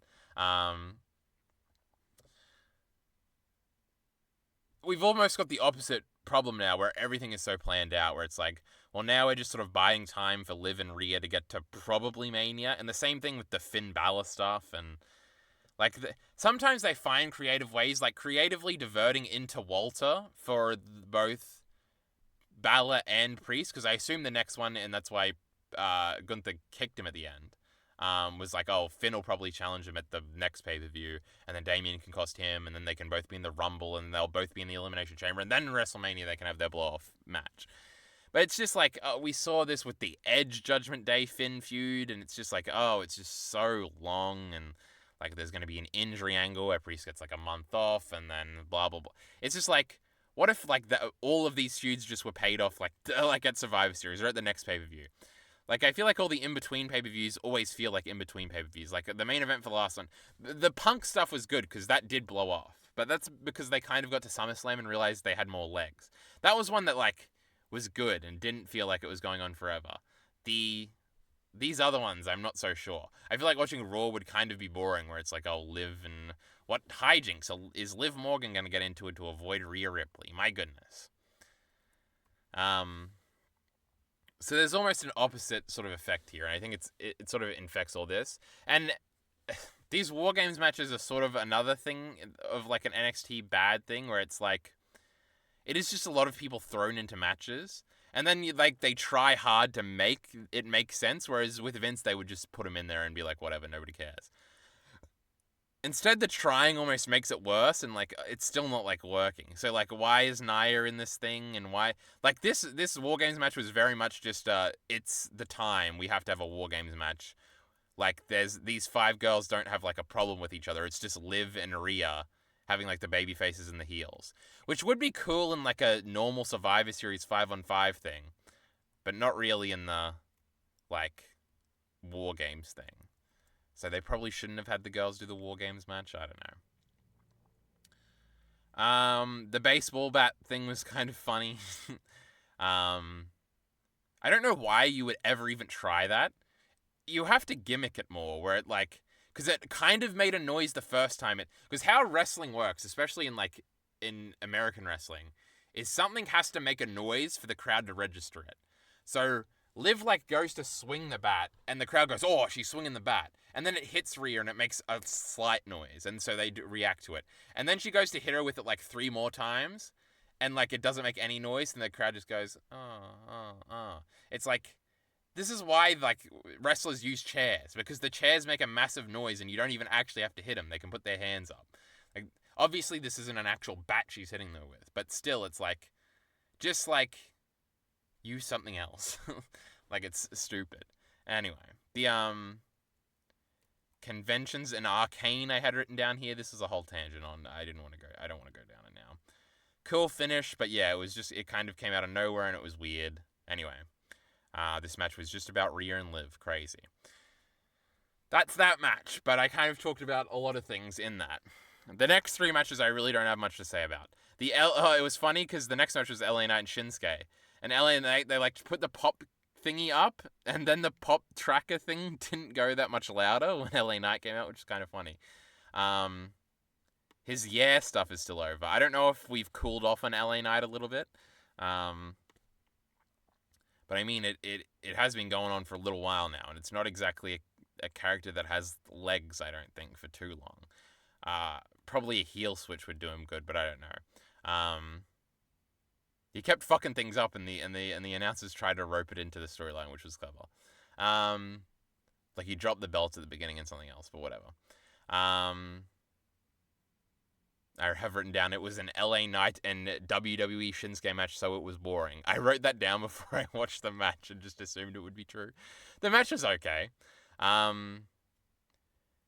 We've almost got the opposite problem now where everything is so planned out, where it's like, well, now we're just sort of buying time for Liv and Rhea to get to probably Mania. And the same thing with the Finn Balor stuff. And like sometimes they find creative ways, like creatively diverting into Walter for both Balor and Priest, because I assume the next one, and that's why Gunther kicked him at the end, was like, oh, Finn will probably challenge him at the next pay-per-view, and then Damian can cost him, and then they can both be in the Rumble, and they'll both be in the Elimination Chamber, and then WrestleMania they can have their blow-off match. But it's just like, we saw this with the Edge Judgment Day Finn feud, and it's just like, oh, it's just so long, and like there's going to be an injury angle where Priest gets like a month off, and then blah, blah, blah. It's just like, what if like all of these feuds just were paid off like at Survivor Series or at the next pay-per-view? Like, I feel like all the in-between pay-per-views always feel like in-between pay-per-views. Like, the main event for the last one, the Punk stuff was good because that did blow off. But that's because they kind of got to SummerSlam and realized they had more legs. That was one that, like, was good and didn't feel like it was going on forever. These other ones, I'm not so sure. I feel like watching Raw would kind of be boring, where it's like, oh, Liv and... What hijinks is Liv Morgan going to get into it to avoid Rhea Ripley? My goodness. So there's almost an opposite sort of effect here, and I think it sort of infects all this. And these War Games matches are sort of another thing of like an NXT bad thing, where it's like, it is just a lot of people thrown into matches, and then they try hard to make it make sense, whereas with Vince, they would just put them in there and be like, whatever, nobody cares. Instead, the trying almost makes it worse, and like it's still not like working. So like, why is Nia in this thing, and why like this War Games match was very much just it's the time we have to have a War Games match. Like there's these 5 girls don't have like a problem with each other. It's just Liv and Rhea having like the baby faces and the heels, which would be cool in like a normal Survivor Series 5-on-5 thing, but not really in the like War Games thing. So they probably shouldn't have had the girls do the War Games match. I don't know. The baseball bat thing was kind of funny. I don't know why you would ever even try that. You have to gimmick it more, where it like... Because it kind of made a noise the first time. Because how wrestling works, especially in American wrestling, is something has to make a noise for the crowd to register it. So Liv like goes to swing the bat, and the crowd goes, oh, she's swinging the bat. And then it hits Rhea, and it makes a slight noise, and so they react to it. And then she goes to hit her with it like 3 more times, and like it doesn't make any noise, and the crowd just goes, oh. It's like, this is why like wrestlers use chairs, because the chairs make a massive noise, and you don't even actually have to hit them. They can put their hands up. Like, obviously, this isn't an actual bat she's hitting them with, but still, it's like, just like, use something else. Like, it's stupid. Anyway, the conventions and Arcane I had written down here. This is a whole tangent on. I don't want to go down it now. Cool finish, but yeah, it kind of came out of nowhere and it was weird. Anyway, this match was just about Rhea and Liv. Crazy. That's that match, but I kind of talked about a lot of things in that. The next 3 matches I really don't have much to say about. It was funny because the next match was LA Knight and Shinsuke. And LA Knight, they like put the pop thingy up, and then the pop tracker thing didn't go that much louder when LA Knight came out, which is kind of funny. His stuff is still over. I don't know if we've cooled off on LA Knight a little bit. But I mean, it has been going on for a little while now, and it's not exactly a character that has legs, I don't think, for too long. Probably a heel switch would do him good, but I don't know. He kept fucking things up, and the announcers tried to rope it into the storyline, which was clever. Like he dropped the belt at the beginning and something else, but whatever. I have written down it was an LA Knight and WWE Shinsuke match, so it was boring. I wrote that down before I watched the match and just assumed it would be true. The match was okay.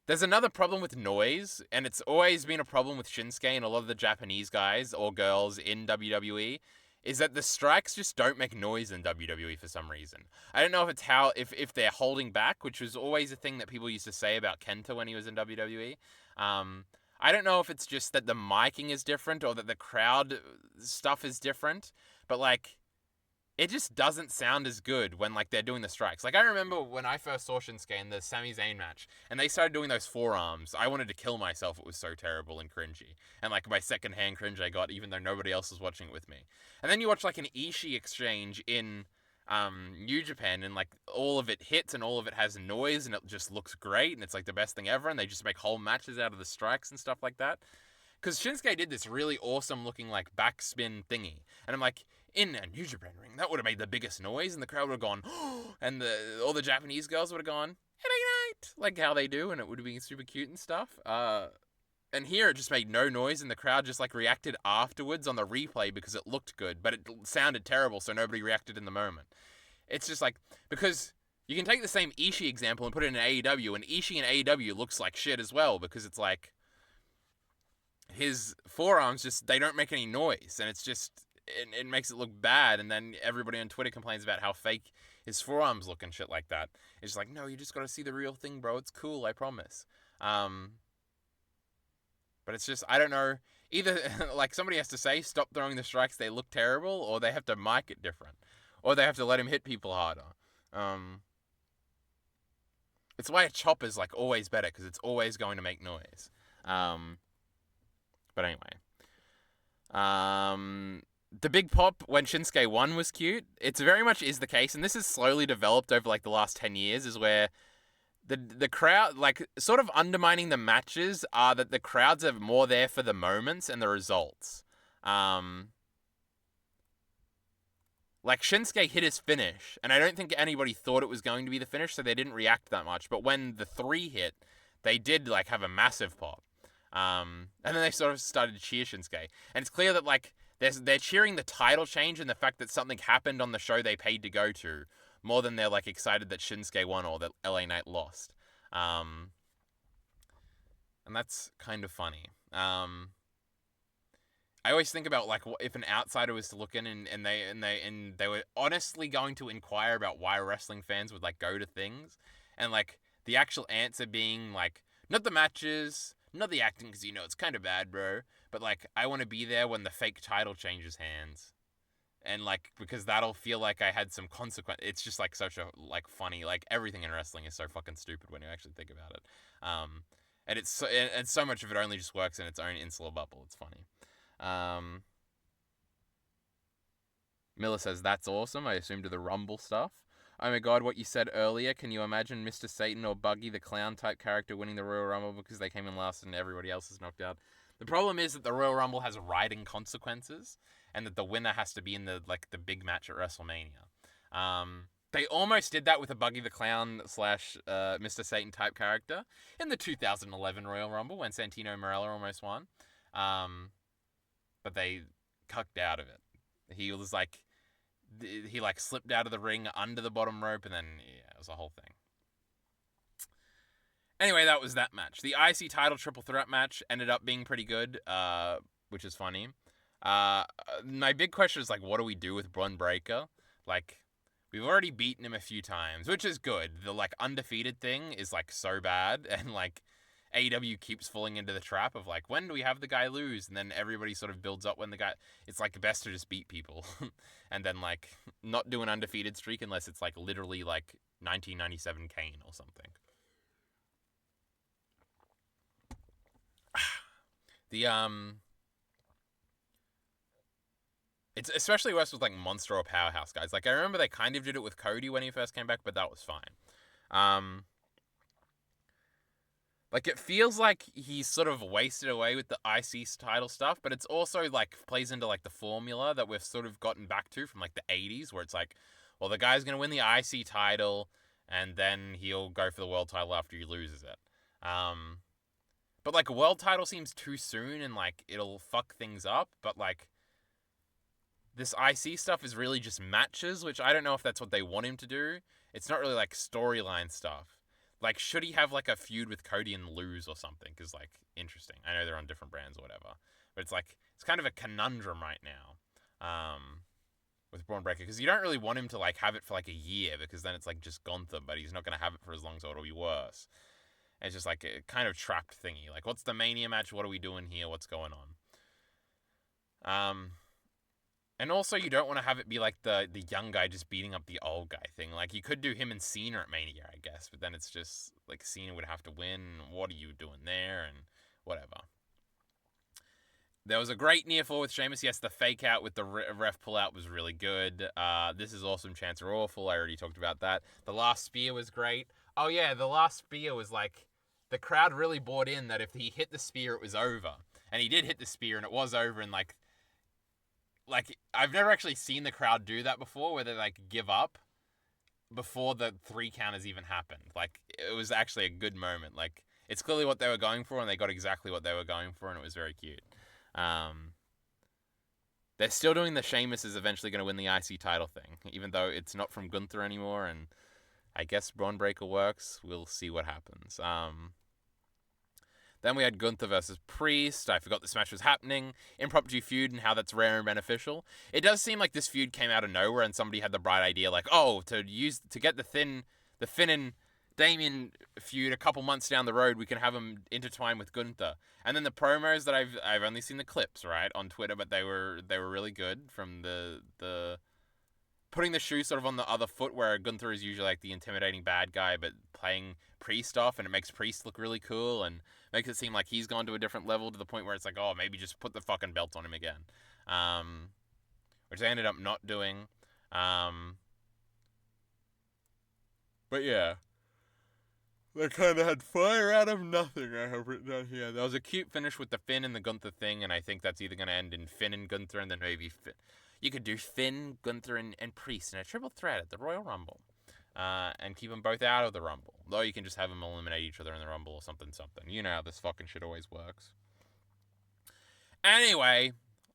There's another problem with noise, and it's always been a problem with Shinsuke and a lot of the Japanese guys or girls in WWE, is that the strikes just don't make noise in WWE for some reason. I don't know if it's if they're holding back, which was always a thing that people used to say about Kenta when he was in WWE. I don't know if it's just that the miking is different or that the crowd stuff is different, but like it just doesn't sound as good when like they're doing the strikes. Like I remember when I first saw Shinsuke in the Sami Zayn match and they started doing those forearms, I wanted to kill myself. It was so terrible and cringy. And like my secondhand cringe I got even though nobody else was watching it with me. And then you watch like an Ishii exchange in New Japan and like all of it hits and all of it has noise and it just looks great and it's like the best thing ever and they just make whole matches out of the strikes and stuff like that. Because Shinsuke did this really awesome looking like backspin thingy. And I'm like, in a New Japan ring, that would have made the biggest noise and the crowd would have gone, oh, and all the Japanese girls would have gone, LA Knight, like how they do, and it would have been super cute and stuff. And here it just made no noise and the crowd just like reacted afterwards on the replay because it looked good, but it sounded terrible so nobody reacted in the moment. It's just like, because you can take the same Ishii example and put it in AEW, and Ishii in AEW looks like shit as well because it's like, his forearms just, they don't make any noise and it's just, it makes it look bad, and then everybody on Twitter complains about how fake his forearms look and shit like that. It's just like, no, you just gotta see the real thing, bro. It's cool, I promise. But it's just, I don't know. Either, like, somebody has to say, stop throwing the strikes, they look terrible, or they have to mic it different. Or they have to let him hit people harder. It's why a chop is, like, always better, because it's always going to make noise. But anyway. The big pop when Shinsuke won was cute. It's very much is the case, and this has slowly developed over, like, the last 10 years, is where the crowd, like, sort of undermining the matches are that the crowds are more there for the moments and the results. Like, Shinsuke hit his finish, and I don't think anybody thought it was going to be the finish, so they didn't react that much. But when the 3 hit, they did, like, have a massive pop. And then they sort of started to cheer Shinsuke. And it's clear that, like, they're cheering the title change and the fact that something happened on the show they paid to go to, more than they're, like, excited that Shinsuke won or that LA Knight lost. And that's kind of funny. I always think about, like, if an outsider was to look in and they were honestly going to inquire about why wrestling fans would, like, go to things, and, like, the actual answer being, like, not the matches, not the acting, because, you know, it's kind of bad, bro, but, like, I want to be there when the fake title changes hands. And, like, because that'll feel like I had some consequence. It's just, like, such a, like, funny, like, everything in wrestling is so fucking stupid when you actually think about it. And so much of it only just works in its own insular bubble. It's funny. Miller says, that's awesome. I assume to the Rumble stuff. Oh my god, what you said earlier. Can you imagine Mr. Satan or Buggy, the clown type character, winning the Royal Rumble because they came in last and everybody else is knocked out? The problem is that the Royal Rumble has riding consequences, and that the winner has to be in the big match at WrestleMania. They almost did that with a Buggy the Clown / Mr. Satan type character in the 2011 Royal Rumble when Santino Marella almost won. But they cucked out of it. He was like, he like slipped out of the ring under the bottom rope, and then yeah, it was a whole thing. Anyway, that was that match. The IC title triple threat match ended up being pretty good, which is funny. My big question is, like, what do we do with Bron Breakker? Like, we've already beaten him a few times, which is good. The, like, undefeated thing is, like, so bad, and, like, AEW keeps falling into the trap of, like, when do we have the guy lose? And then everybody sort of builds up when the guy... It's, like, best to just beat people. And then, like, not do an undefeated streak unless it's, like, literally, like, 1997 Kane or something. The It's especially worse with like Monster or Powerhouse guys. Like I remember they kind of did it with Cody when he first came back, but that was fine. Like it feels like he's sort of wasted away with the IC title stuff, but it's also like plays into like the formula that we've sort of gotten back to from like the 80s, where it's like, well, the guy's gonna win the IC title, and then he'll go for the world title after he loses it. But like a world title seems too soon, and like it'll fuck things up. But like this IC stuff is really just matches, which I don't know if that's what they want him to do. It's not really like storyline stuff. Like, should he have like a feud with Cody and lose or something? Because like, interesting. I know they're on different brands or whatever, but it's like it's kind of a conundrum right now with Braun Breaker, because you don't really want him to like have it for like a year, because then it's like just Gunther, but he's not gonna have it for as long, so it'll be worse. And it's just like a kind of trapped thingy. Like, what's the Mania match? What are we doing here? What's going on? And also, you don't want to have it be like the young guy just beating up the old guy thing. Like, you could do him and Cena at Mania, I guess, but then it's just like Cena would have to win. What are you doing there? And whatever. There was a great near fall with Sheamus. Yes, the fake out with the ref pull out was really good. This is awesome. Chants are awful. I already talked about that. The last spear was great. Oh yeah, the last spear was like the crowd really bought in that if he hit the spear, it was over, and he did hit the spear, and it was over, and like I've never actually seen the crowd do that before, where they like give up before the 3 count has even happened. Like, it was actually a good moment. Like, it's clearly what they were going for, and they got exactly what they were going for, and it was very cute. They're still doing the Sheamus is eventually going to win the IC title thing, even though it's not from Gunther anymore, and I guess Braun Breaker works. We'll see what happens. Then we had Gunther versus Priest. I forgot this match was happening. Impromptu feud and how that's rare and beneficial. It does seem like this feud came out of nowhere and somebody had the bright idea, like, oh, to get the Finn and Damien feud a couple months down the road, we can have them intertwined with Gunther. And then the promos that I've only seen the clips, right, on Twitter, but they were really good, from the putting the shoe sort of on the other foot, where Gunther is usually like the intimidating bad guy, but playing Priest off, and it makes Priest look really cool and makes it seem like he's gone to a different level, to the point where it's like, oh, maybe just put the fucking belt on him again. Which they ended up not doing. But yeah. They kind of had fire out of nothing, I have written down here. There was a cute finish with the Finn and the Gunther thing, and I think that's either going to end in Finn and Gunther, and then maybe you could do Finn, Gunther, and Priest in a triple threat at the Royal Rumble. And keep them both out of the Rumble. Though you can just have them eliminate each other in the Rumble or something. You know how this fucking shit always works. Anyway,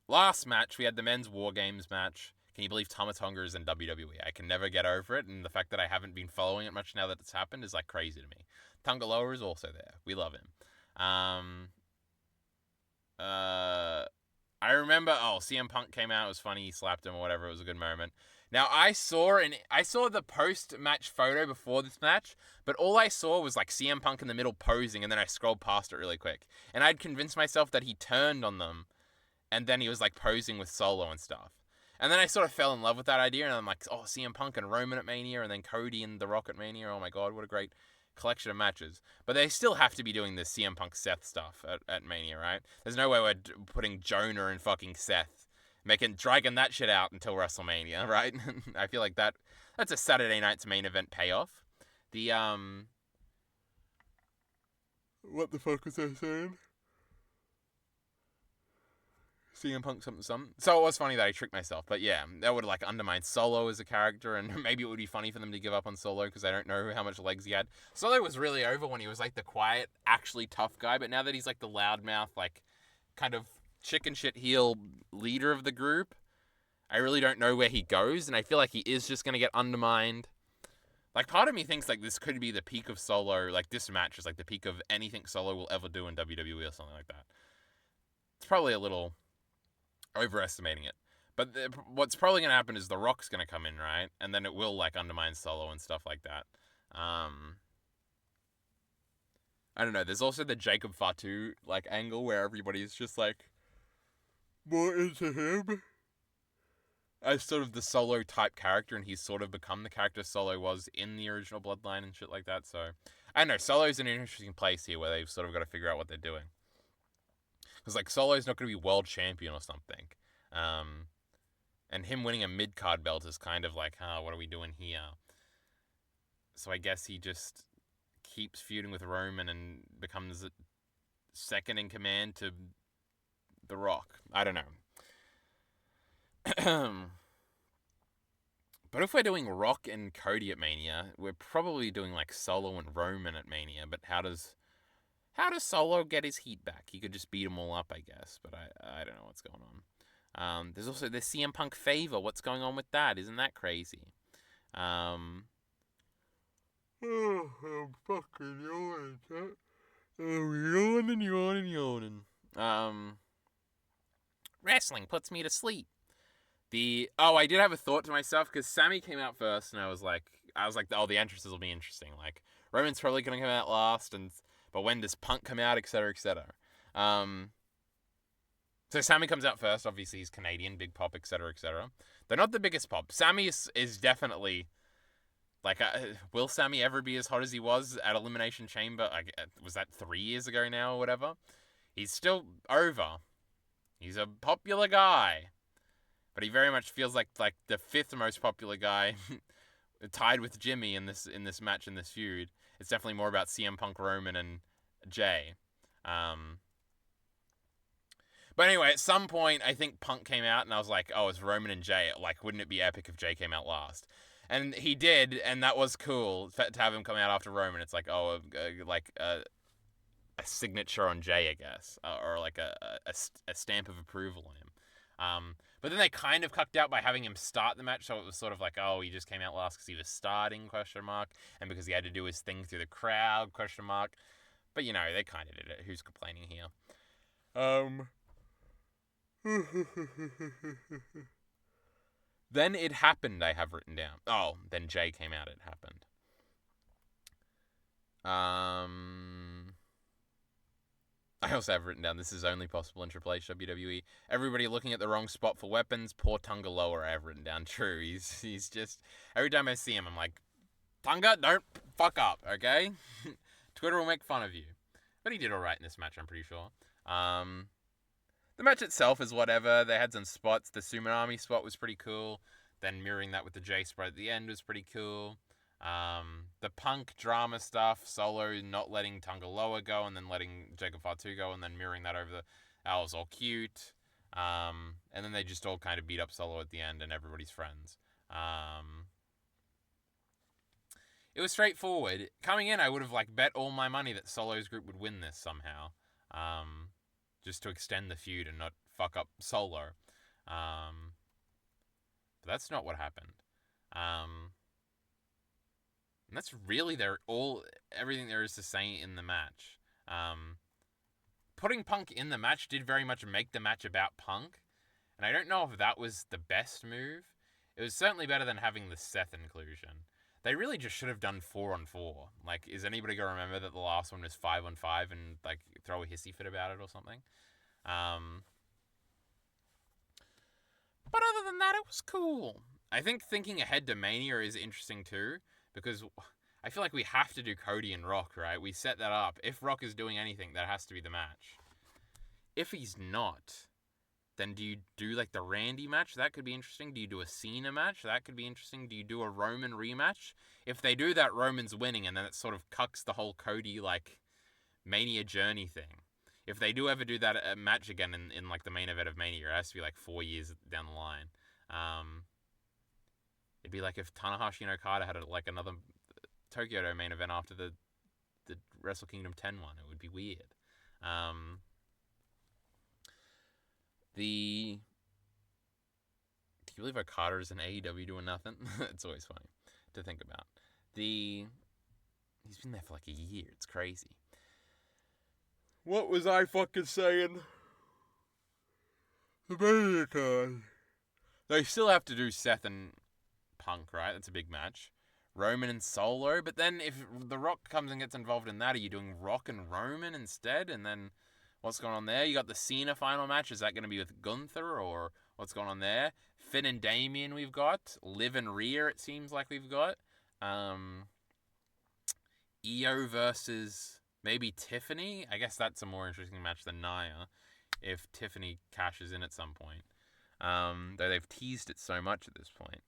last match, we had the men's War Games match. Can you believe Tama Tonga is in WWE? I can never get over it, and the fact that I haven't been following it much now that it's happened is like crazy to me. Tonga Loa is also there. We love him. I remember, CM Punk came out, it was funny, he slapped him or whatever, it was a good moment. Now, I saw the post-match photo before this match, but all I saw was like CM Punk in the middle posing, and then I scrolled past it really quick. And I'd convinced myself that he turned on them, and then he was like posing with Solo and stuff. And then I sort of fell in love with that idea, and I'm like, oh, CM Punk and Roman at Mania, and then Cody and The Rock at Mania, oh my god, what a great collection of matches. But they still have to be doing the CM Punk Seth stuff at Mania, right? There's no way we're putting Jonah and fucking Seth, dragging that shit out until WrestleMania, right? I feel like that's a Saturday night's main event payoff. The what the fuck was I saying? CM Punk something. So it was funny that I tricked myself, but yeah, that would like undermine Solo as a character, and maybe it would be funny for them to give up on Solo because I don't know how much legs he had. Solo was really over when he was like the quiet, actually tough guy, but now that he's like the loudmouth, like kind of chicken shit heel leader of the group, I really don't know where he goes, and I feel like he is just gonna get undermined. Like, part of me thinks like this could be the peak of Solo, like this match is like the peak of anything Solo will ever do in WWE or something like that. It's probably a little overestimating it. But what's probably going to happen is The Rock's going to come in, right? And then it will, like, undermine Solo and stuff like that. I don't know. There's also the Jacob Fatu, like, angle where everybody's just, like, more into him as sort of the Solo type character, and he's sort of become the character Solo was in the original Bloodline and shit like that. So, I don't know. Solo's in an interesting place here where they've sort of got to figure out what they're doing. Because, like, Solo's not going to be world champion or something. And him winning a mid-card belt is kind of like, what are we doing here? So I guess he just keeps feuding with Roman and becomes second in command to The Rock. I don't know. But if we're doing Rock and Cody at Mania, we're probably doing like Solo and Roman at Mania. But how does Solo get his heat back? He could just beat them all up, I guess. But I don't know what's going on. There's also the CM Punk favor. What's going on with that? Isn't that crazy? I'm fucking yawning. I'm yawning. Wrestling puts me to sleep. I did have a thought to myself because Sammy came out first, and I was like, oh, the entrances will be interesting. Like Roman's probably gonna come out last, but when does Punk come out, etc., etc. So Sammy comes out first. Obviously, he's Canadian, big pop, etc., etc. They're not the biggest pop. Sammy is definitely like, will Sammy ever be as hot as he was at Elimination Chamber? Was that 3 years ago now or whatever? He's still over. He's a popular guy. But he very much feels like the fifth most popular guy, tied with Jimmy in this match, in this feud. It's definitely more about CM Punk, Roman, and Jay. But anyway, at some point, I think Punk came out, and I was like, oh, it's Roman and Jay. Like, wouldn't it be epic if Jay came out last? And he did, and that was cool to have him come out after Roman. It's like, oh, a signature on Jay, I guess, or like a stamp of approval on him. But then they kind of cucked out by having him start the match, so it was sort of like, oh, he just came out last because he was starting, ? And because he had to do his thing through the crowd, ? But, you know, they kind of did it. Who's complaining here? Then it happened, I have written down. Oh, then Jay came out, it happened. I also have written down, this is only possible in Triple H WWE. Everybody looking at the wrong spot for weapons. Poor Tonga Loa, I have written down. True, he's just... Every time I see him, I'm like, Tonga, don't fuck up, okay? Twitter will make fun of you. But he did alright in this match, I'm pretty sure. The match itself is whatever. They had some spots. The Tsunami spot was pretty cool. Then mirroring that with the J spot at the end was pretty cool. The Punk drama stuff, Solo not letting Tonga Loa go and then letting Jacob Fatu go and then mirroring that over that was all cute. And then they just all kind of beat up Solo at the end and everybody's friends. It was straightforward. Coming in, I would have bet all my money that Solo's group would win this somehow. Just to extend the feud and not fuck up Solo. But that's not what happened. And that's really everything there is to say in the match. Putting Punk in the match did very much make the match about Punk. And I don't know if that was the best move. It was certainly better than having the Seth inclusion. They really just should have done 4-on-4. Is anybody going to remember that the last one was 5-on-5 and, throw a hissy fit about it or something? But other than that, it was cool. I think thinking ahead to Mania is interesting too, because I feel like we have to do Cody and Rock, right? We set that up. If Rock is doing anything, that has to be the match. If he's not, then do you do the Randy match? That could be interesting. Do you do a Cena match? That could be interesting. Do you do a Roman rematch? If they do that, Roman's winning, and then it sort of cucks the whole Cody Mania journey thing. If they do ever do that match again in the main event of Mania, it has to be 4 years down the line. It'd be like if Tanahashi and Okada had another Tokyo Dome main event after the Wrestle Kingdom 10 one. It would be weird. Do you believe Okada is in AEW doing nothing? It's always funny to think about. He's been there for a year. It's crazy. What was I fucking saying? The Mania card. They still have to do Seth and Punk, right? That's a big match. Roman and Solo, but then if The Rock comes and gets involved in that, are you doing Rock and Roman instead? And then what's going on there? You got the Cena final match. Is that going to be with Gunther, or what's going on there? Finn and Damien we've got. Liv and Rhea it seems like we've got. Io versus maybe Tiffany. I guess that's a more interesting match than Nia. if Tiffany cashes in at some point. Though they've teased it so much at this point.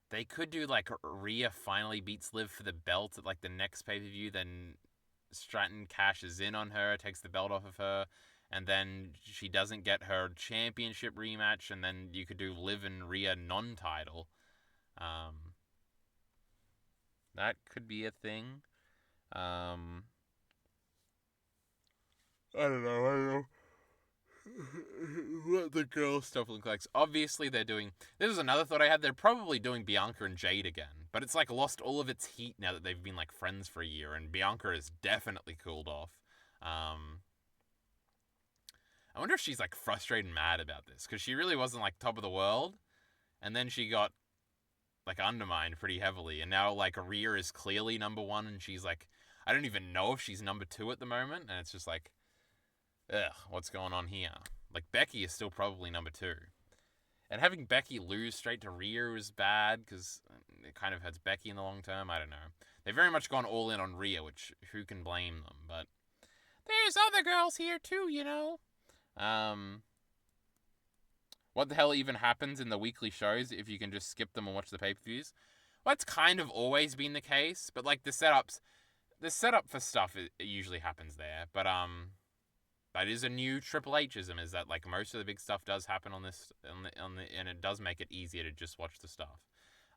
They could do like Rhea finally beats Liv for the belt at like the next pay-per-view, then Stratton cashes in on her, takes the belt off of her, and then she doesn't get her championship rematch, and then you could do Liv and Rhea non-title. That could be a thing. I don't know what the girl stuff looks like. Obviously, they're doing. This is another thought I had. They're probably doing Bianca and Jade again, but it's like lost all of its heat now that they've been like friends for a year, and Bianca has definitely cooled off. I wonder if she's like frustrated and mad about this because she really wasn't like top of the world, and then she got like undermined pretty heavily, and now like Rhea is clearly number one, and she's like, I don't even know if she's number two at the moment, and it's just like, ugh, what's going on here? Like, Becky is still probably number two. And having Becky lose straight to Rhea is bad, because it kind of hurts Becky in the long term. I don't know. They've very much gone all in on Rhea, which, who can blame them? But there's other girls here, too, you know? What the hell even happens in the weekly shows if you can just skip them and watch the pay-per-views? Well, that's kind of always been the case, but, like, the setup for stuff, it usually happens there. But, that is a new Triple H-ism, is that like most of the big stuff does happen on and it does make it easier to just watch the stuff.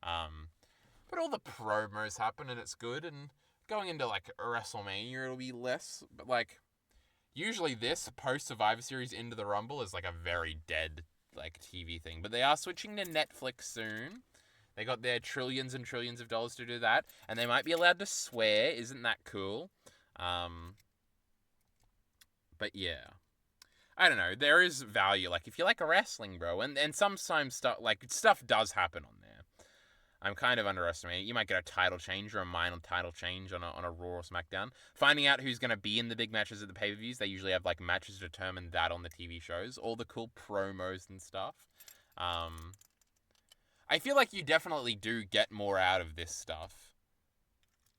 But all the promos happen and it's good, and going into like WrestleMania it'll be less, but like usually this post Survivor Series into the Rumble is like a very dead like TV thing. But they are switching to Netflix soon. They got their trillions and trillions of dollars to do that, and they might be allowed to swear. Isn't that cool? But yeah, I don't know. There is value. Like, if you like wrestling, bro, and sometimes stuff does happen on there. I'm kind of underestimating. You might get a title change or a minor title change on a Raw or SmackDown. Finding out who's going to be in the big matches at the pay-per-views. They usually have, like, matches to determine that on the TV shows. All the cool promos and stuff. I feel like you definitely do get more out of this stuff.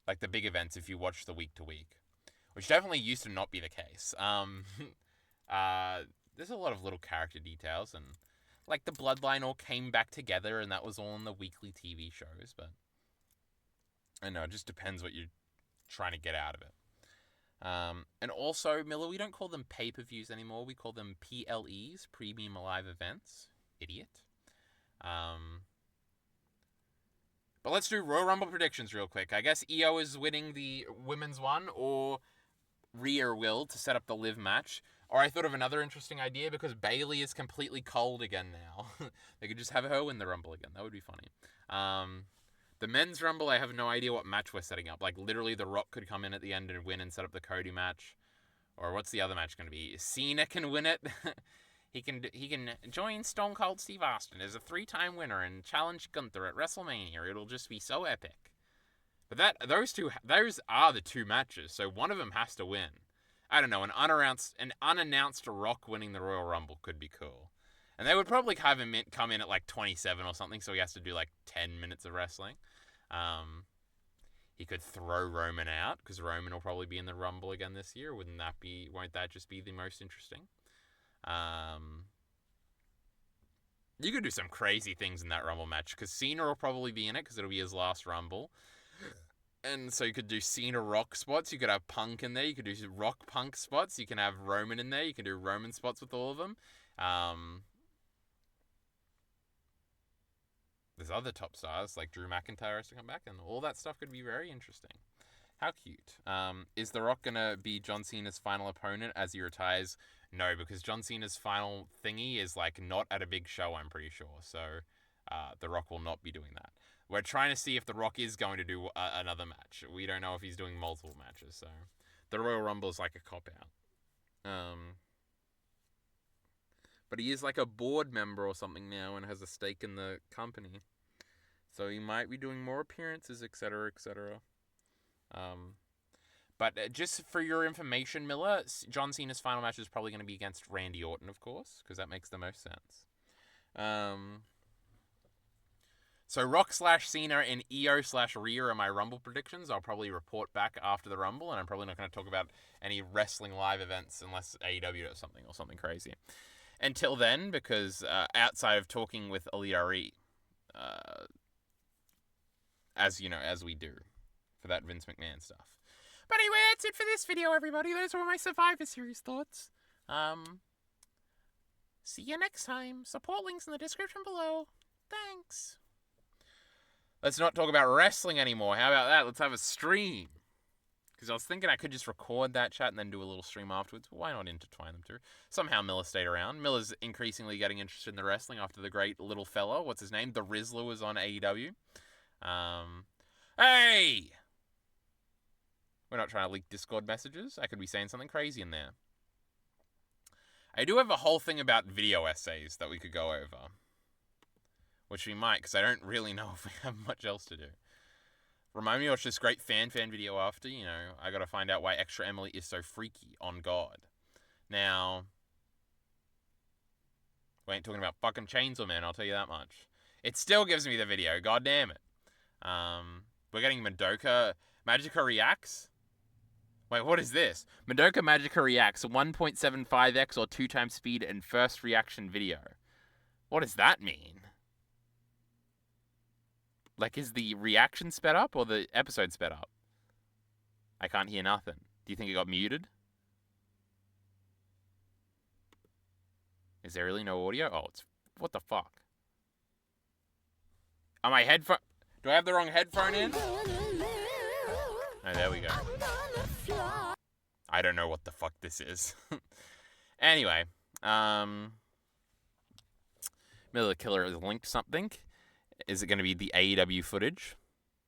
Like, the big events if you watch the week-to-week. Which definitely used to not be the case. There's a lot of little character details, and like the Bloodline all came back together, and that was all in the weekly TV shows. But I know it just depends what you're trying to get out of it. And also, Miller, we don't call them pay-per-views anymore. We call them PLEs, Premium Live Events. Idiot. But let's do Royal Rumble predictions real quick. I guess Io is winning the women's one, or Rhea will to set up the Liv match. Or I thought of another interesting idea because Bayley is completely cold again now. They could just have her win the Rumble again. That would be funny. The men's Rumble, I have no idea what match we're setting up. Like, literally, The Rock could come in at the end and win and set up the Cody match. Or what's the other match going to be? Cena can win it. He can join Stone Cold Steve Austin as a 3-time winner and challenge Gunther at WrestleMania. It'll just be so epic. But those are the two matches, so one of them has to win. I don't know, an unannounced Rock winning the Royal Rumble could be cool. And they would probably have him come in at like 27 or something, so he has to do like 10 minutes of wrestling. He could throw Roman out, because Roman will probably be in the Rumble again this year. Won't that just be the most interesting? You could do some crazy things in that Rumble match, because Cena will probably be in it, because it'll be his last Rumble. And so you could do Cena Rock spots. You could have Punk in there. You could do Rock Punk spots. You can have Roman in there. You can do Roman spots with all of them. There's other top stars, like Drew McIntyre has to come back, and all that stuff could be very interesting. How cute. Is The Rock going to be John Cena's final opponent as he retires? No, because John Cena's final thingy is, like, not at a big show, I'm pretty sure. So, The Rock will not be doing that. We're trying to see if The Rock is going to do another match. We don't know if he's doing multiple matches, so the Royal Rumble is like a cop-out. But he is like a board member or something now and has a stake in the company. So he might be doing more appearances, etc., etc. But just for your information, Miller, John Cena's final match is probably going to be against Randy Orton, of course, because that makes the most sense. So Rock/Cena and Io/Rhea are my Rumble predictions. I'll probably report back after the Rumble, and I'm probably not going to talk about any wrestling live events unless AEW does something or something crazy. Until then, because outside of talking with Alita as we do for that Vince McMahon stuff. But anyway, that's it for this video, everybody. Those were my Survivor Series thoughts. See you next time. Support links in the description below. Thanks. Let's not talk about wrestling anymore. How about that? Let's have a stream. Because I was thinking I could just record that chat and then do a little stream afterwards. Why not intertwine them two? Somehow Miller stayed around. Miller's increasingly getting interested in the wrestling after the great little fella. What's his name? The Rizzler was on AEW. Hey! We're not trying to leak Discord messages. I could be saying something crazy in there. I do have a whole thing about video essays that we could go over. Which we might, because I don't really know if we have much else to do. Remind me to watch this great fan video after, I gotta find out why Extra Emily is so freaky on God. Now, we ain't talking about fucking Chainsaw Man, I'll tell you that much. It still gives me the video, god damn it. We're getting Magica Reacts? Wait, what is this? Magica Reacts 1.75x or 2 times speed and first reaction video. What does that mean? Like, is the reaction sped up or the episode sped up? I can't hear nothing. Do you think it got muted? Is there really no audio? Oh, it's... What the fuck? Are my headphone... Do I have the wrong headphone in? Oh, there we go. I don't know what the fuck this is. Anyway, Miller the Killer has linked something. Is it going to be the AEW footage?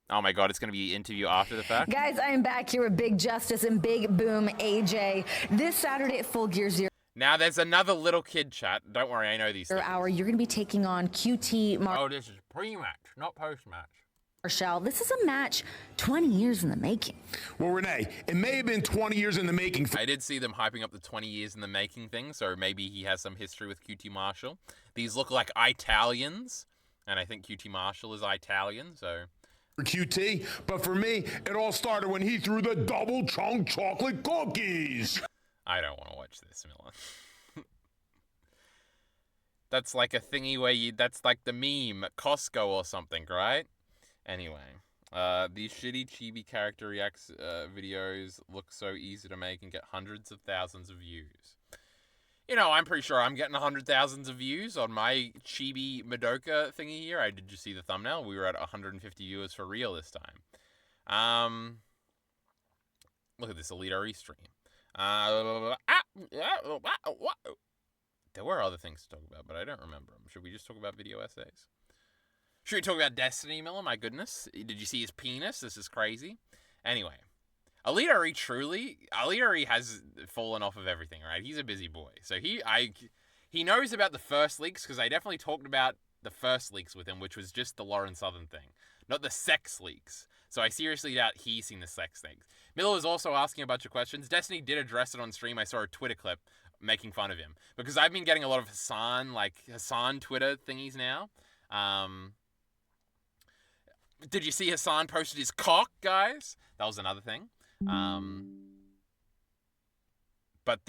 Oh my god, it's going to be the interview after the fact? Guys, I am back here with Big Justice and Big Boom AJ. This Saturday at Full Gear Zero. Now there's another little kid chat. Don't worry, I know these things. Hour, you're going to be taking on QT Oh, this is pre-match, not post-match. Marshall. This is a match 20 years in the making. Well, Renee, it may have been 20 years in the making. I did see them hyping up the 20 years in the making thing, so maybe he has some history with QT Marshall. These look like Italians. And I think QT Marshall is Italian, so... For QT, but for me, it all started when he threw the double chunk chocolate cookies. I don't want to watch this, Miller. That's like a thingy where that's like the meme at Costco or something, right? Anyway, these shitty chibi character reacts videos look so easy to make and get hundreds of thousands of views. I'm pretty sure I'm getting 100,000 of views on my chibi Madoka thingy here. I did just see the thumbnail. We were at 150 viewers for real this time. Look at this Elite restream. There were other things to talk about, but I don't remember them. Should we just talk about video essays? Should we talk about Destiny, Miller? My goodness. Did you see his penis? This is crazy. Anyway. Alita has fallen off of everything, right? He's a busy boy. So he knows about the first leaks, because I definitely talked about the first leaks with him, which was just the Lauren Southern thing, not the sex leaks. So I seriously doubt he's seen the sex things. Miller was also asking a bunch of questions. Destiny did address it on stream. I saw a Twitter clip making fun of him, because I've been getting a lot of Hassan Twitter thingies now. Did you see Hassan posted his cock, guys? That was another thing. But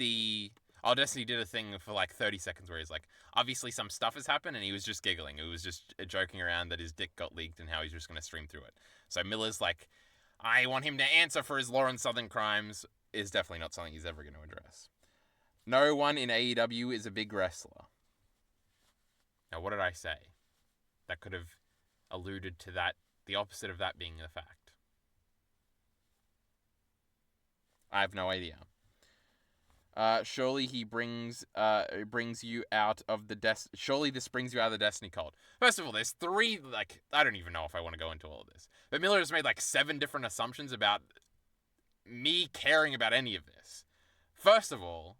Destiny did a thing for like 30 seconds where he's like, obviously some stuff has happened, and he was just giggling. It was just joking around that his dick got leaked and how he's just going to stream through it. So Miller's like, I want him to answer for his Lauren Southern crimes, is definitely not something he's ever going to address. No one in AEW is a big wrestler. Now, what did I say? That could have alluded to that, the opposite of that being the fact. I have no idea. Surely he brings you out of the Surely this brings you out of the Destiny cult. First of all, there's 3, I don't even know if I want to go into all of this. But Miller has made 7 different assumptions about me caring about any of this. First of all,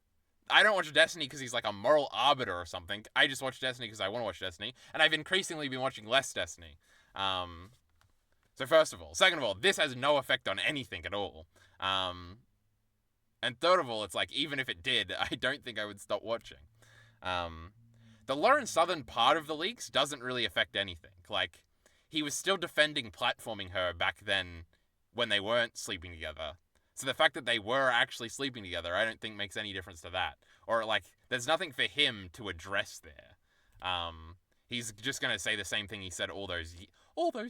I don't watch Destiny because he's like a moral arbiter or something. I just watch Destiny because I want to watch Destiny. And I've increasingly been watching less Destiny. So first of all. Second of all, this has no effect on anything at all. And third of all, it's like, even if it did, I don't think I would stop watching. The Lauren Southern part of the leaks doesn't really affect anything. he was still defending platforming her back then when they weren't sleeping together. So the fact that they were actually sleeping together, I don't think makes any difference to that. Or, like, there's nothing for him to address there. He's just going to say the same thing he said all those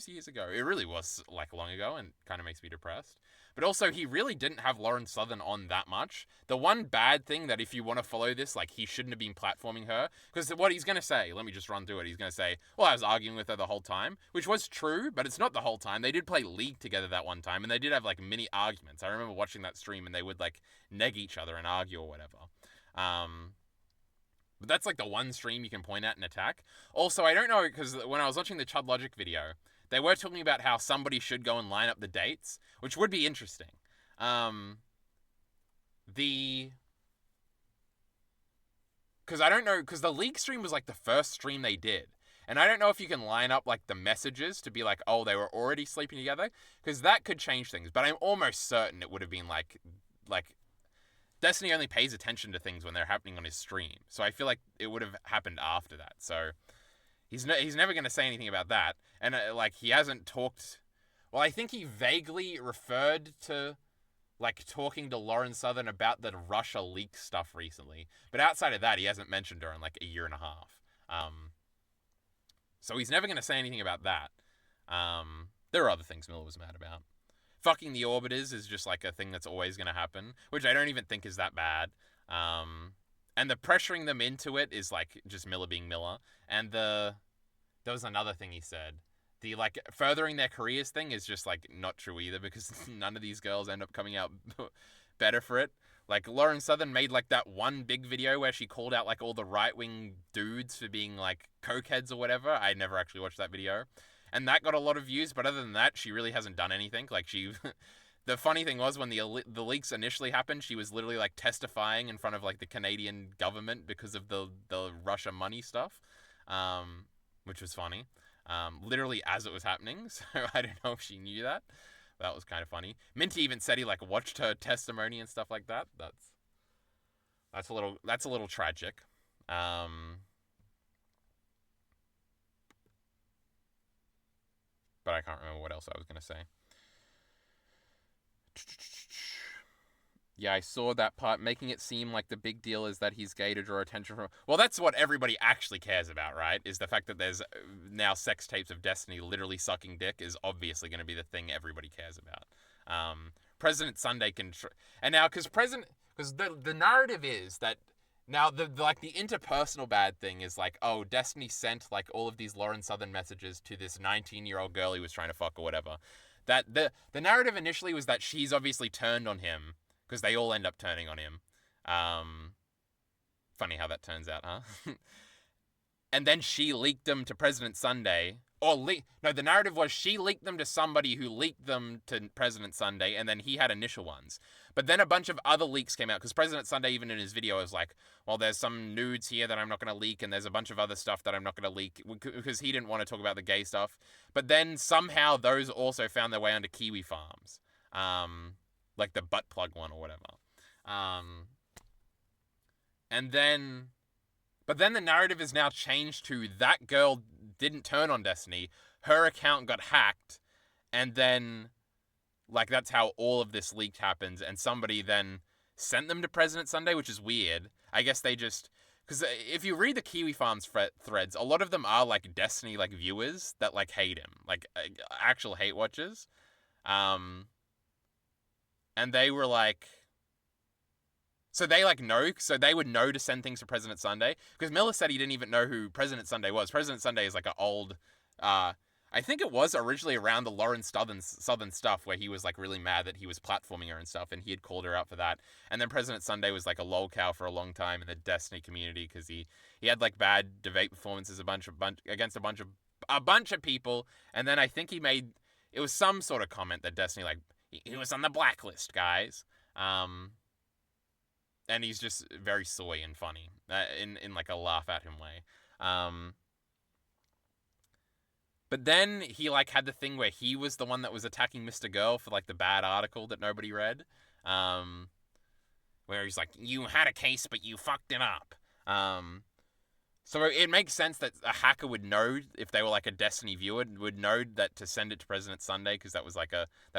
years ago. It really was, like, long ago, and kind of makes me depressed. But also, he really didn't have Lauren Southern on that much. The one bad thing that if you want to follow this, like, he shouldn't have been platforming her. Because what he's going to say, let me just run through it. He's going to say, well, I was arguing with her the whole time. Which was true, but it's not the whole time. They did play League together that one time, and they did have, like, mini arguments. I remember watching that stream, and they would, like, neg each other and argue or whatever. But that's, like, the one stream you can point at and attack. Also, I don't know, because when I was watching the Chud Logic video, they were talking about how somebody should go and line up the dates, which would be interesting. Because I don't know, because the League stream was like the first stream they did. And I don't know if you can line up like the messages to be like, oh, they were already sleeping together, because that could change things. But I'm almost certain it would have been like Destiny only pays attention to things when they're happening on his stream. So I feel like it would have happened after that. So he's never going to say anything about that. And, like, he hasn't talked... Well, I think he vaguely referred to, like, talking to Lauren Southern about the Russia leak stuff recently. But outside of that, he hasn't mentioned her in, like, a year and a half. So he's never going to say anything about that. There are other things Miller was mad about. Fucking the Orbiters is just, like, a thing that's always going to happen, which I don't even think is that bad. And the pressuring them into it is, like, just Miller being Miller. And there was another thing he said. The, like, furthering their careers thing is just, like, not true either, because none of these girls end up coming out better for it. Like, Lauren Southern made, like, that one big video where she called out, like, all the right-wing dudes for being, like, cokeheads or whatever. I never actually watched that video. And that got a lot of views, but other than that, she really hasn't done anything. Like, the funny thing was, when the leaks initially happened, she was literally, like, testifying in front of, like, the Canadian government because of the Russia money stuff, which was funny. Literally as it was happening, so I don't know if she knew that. That was kind of funny. Minty even said he, like, watched her testimony and stuff like that. That's a little tragic. But I can't remember what else I was gonna say. Yeah, I saw that part, making it seem like the big deal is that he's gay to draw attention from... Well, that's what everybody actually cares about, right? Is the fact that there's now sex tapes of Destiny literally sucking dick is obviously going to be the thing everybody cares about. President Sunday can... And now, because the narrative is that... Now, the interpersonal bad thing is like, oh, Destiny sent, like, all of these Lauren Southern messages to this 19-year-old girl he was trying to fuck or whatever. That the narrative initially was that she's obviously turned on him, because they all end up turning on him. Funny how that turns out, huh? And then she leaked them to President Sunday. No, the narrative was she leaked them to somebody who leaked them to President Sunday, and then he had initial ones. But then a bunch of other leaks came out, because President Sunday, even in his video, was like, well, there's some nudes here that I'm not going to leak, and there's a bunch of other stuff that I'm not going to leak, because he didn't want to talk about the gay stuff. But then somehow those also found their way onto Kiwi Farms. Like the butt plug one or whatever. But then the narrative is now changed to that girl didn't turn on Destiny. Her account got hacked. And then, like, that's how all of this leak happens. And somebody then sent them to President Sunday, which is weird. I guess they just... Because if you read the Kiwi Farms threads, a lot of them are, like, Destiny, like, viewers that, like, hate him. Like, actual hate watchers. And they were like... So they, like, know, so they would know to send things to President Sunday. Because Miller said he didn't even know who President Sunday was. President Sunday is, like, an old... I think it was originally around the Lauren Southern stuff where he was, like, really mad that he was platforming her and stuff, and he had called her out for that. And then President Sunday was, like, a lolcow for a long time in the Destiny community because he had, like, bad debate performances against a bunch of people. And then I think he made... It was some sort of comment that Destiny, like, he was on the blacklist, guys. And he's just very soy and funny in like a laugh at him way. But then he, like, had the thing where he was the one that was attacking Mr. Girl for, like, the bad article that nobody read. Where he's like, you had a case, but you fucked it up. So it makes sense that a hacker would know, if they were like a Destiny viewer, would know that to send it to President Sunday, because that'd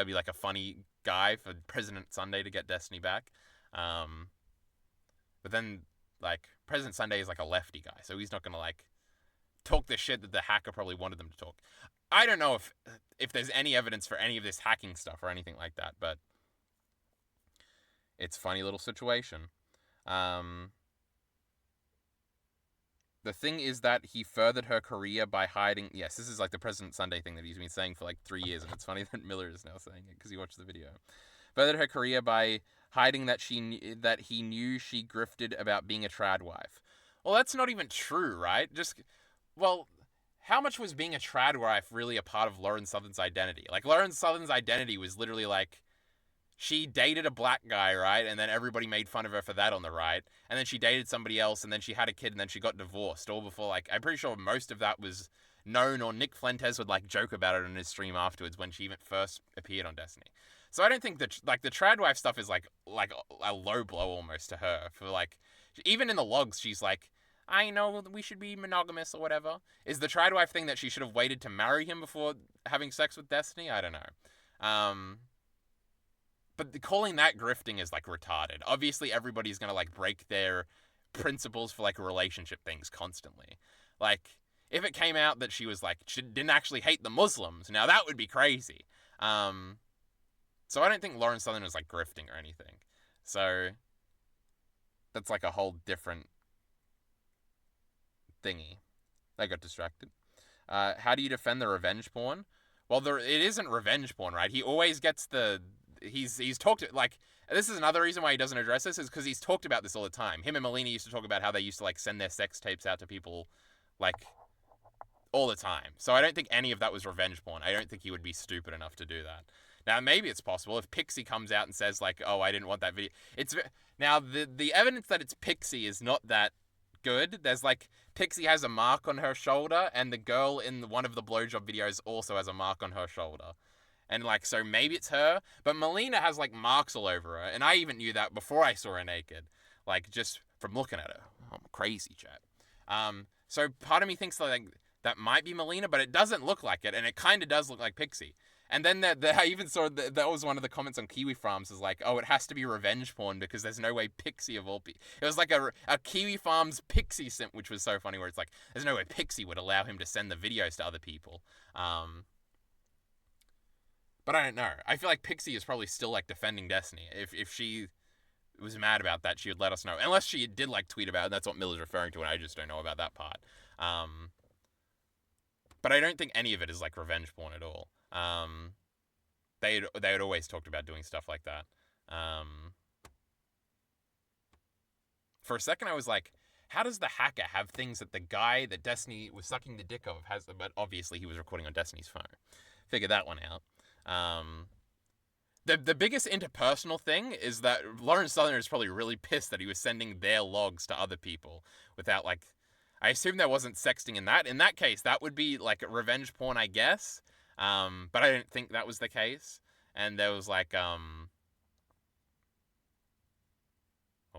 be like a funny guy for President Sunday to get Destiny back. But then like President Sunday is like a lefty guy, so he's not gonna like talk the shit that the hacker probably wanted them to talk. I don't know if there's any evidence for any of this hacking stuff or anything like that, but it's a funny little situation. The thing is that he furthered her career by hiding... Yes, this is like the President Sunday thing that he's been saying for like 3 years, and it's funny that Miller is now saying it because he watched the video. Furthered her career by hiding that he knew she grifted about being a trad wife. Well, that's not even true, right? Well, how much was being a trad wife really a part of Lauren Southern's identity? Like, Lauren Southern's identity was literally like, she dated a black guy, right? And then everybody made fun of her for that on the right. And then she dated somebody else, and then she had a kid, and then she got divorced. All before, like, I'm pretty sure most of that was known, or Nick Fuentes would, like, joke about it on his stream afterwards when she even first appeared on Destiny. So I don't think that, like, the trad wife stuff is, like a low blow almost to her. For, like, even in the logs, she's like, I know we should be monogamous or whatever. Is the trad wife thing that she should have waited to marry him before having sex with Destiny? I don't know. But calling that grifting is, like, retarded. Obviously, everybody's gonna, like, break their principles for, like, relationship things constantly. Like, if it came out that she was, like, she didn't actually hate the Muslims, now that would be crazy. So I don't think Lauren Southern was, like, grifting or anything. So that's, like, a whole different thingy. I got distracted. How do you defend the revenge porn? Well, it isn't revenge porn, right? He always gets he's talked, like, this is another reason why he doesn't address this, is because he's talked about this all the time. Him and Melina used to talk about how they used to, like, send their sex tapes out to people, like, all the time. So I don't think any of that was revenge porn. I don't think he would be stupid enough to do that. Now, maybe it's possible if Pixie comes out and says, like, oh, I didn't want that video. Now, the evidence that it's Pixie is not that good. There's, like, Pixie has a mark on her shoulder, and the girl in one of the blowjob videos also has a mark on her shoulder. And, like, so maybe it's her, but Melina has, like, marks all over her, and I even knew that before I saw her naked, like, just from looking at her. I'm crazy, chat. So part of me thinks, like, that might be Melina, but it doesn't look like it, and it kind of does look like Pixie. And then I even saw that was one of the comments on Kiwi Farms, is like, oh, it has to be revenge porn because there's no way Pixie of all people... It was like a Kiwi Farms Pixie simp, which was so funny, where it's like, there's no way Pixie would allow him to send the videos to other people. But I don't know. I feel like Pixie is probably still, like, defending Destiny. If she was mad about that, she would let us know. Unless she did, like, tweet about it, and that's what Miller's referring to, and I just don't know about that part. But I don't think any of it is, like, revenge porn at all. They had always talked about doing stuff like that. For a second, I was like, how does the hacker have things that the guy that Destiny was sucking the dick of has? But obviously, he was recording on Destiny's phone. Figure that one out. The biggest interpersonal thing is that Lauren Southern is probably really pissed that he was sending their logs to other people without, like, I assume there wasn't sexting in that. In that case, that would be, like, revenge porn, I guess. But I don't think that was the case. And there was, like, what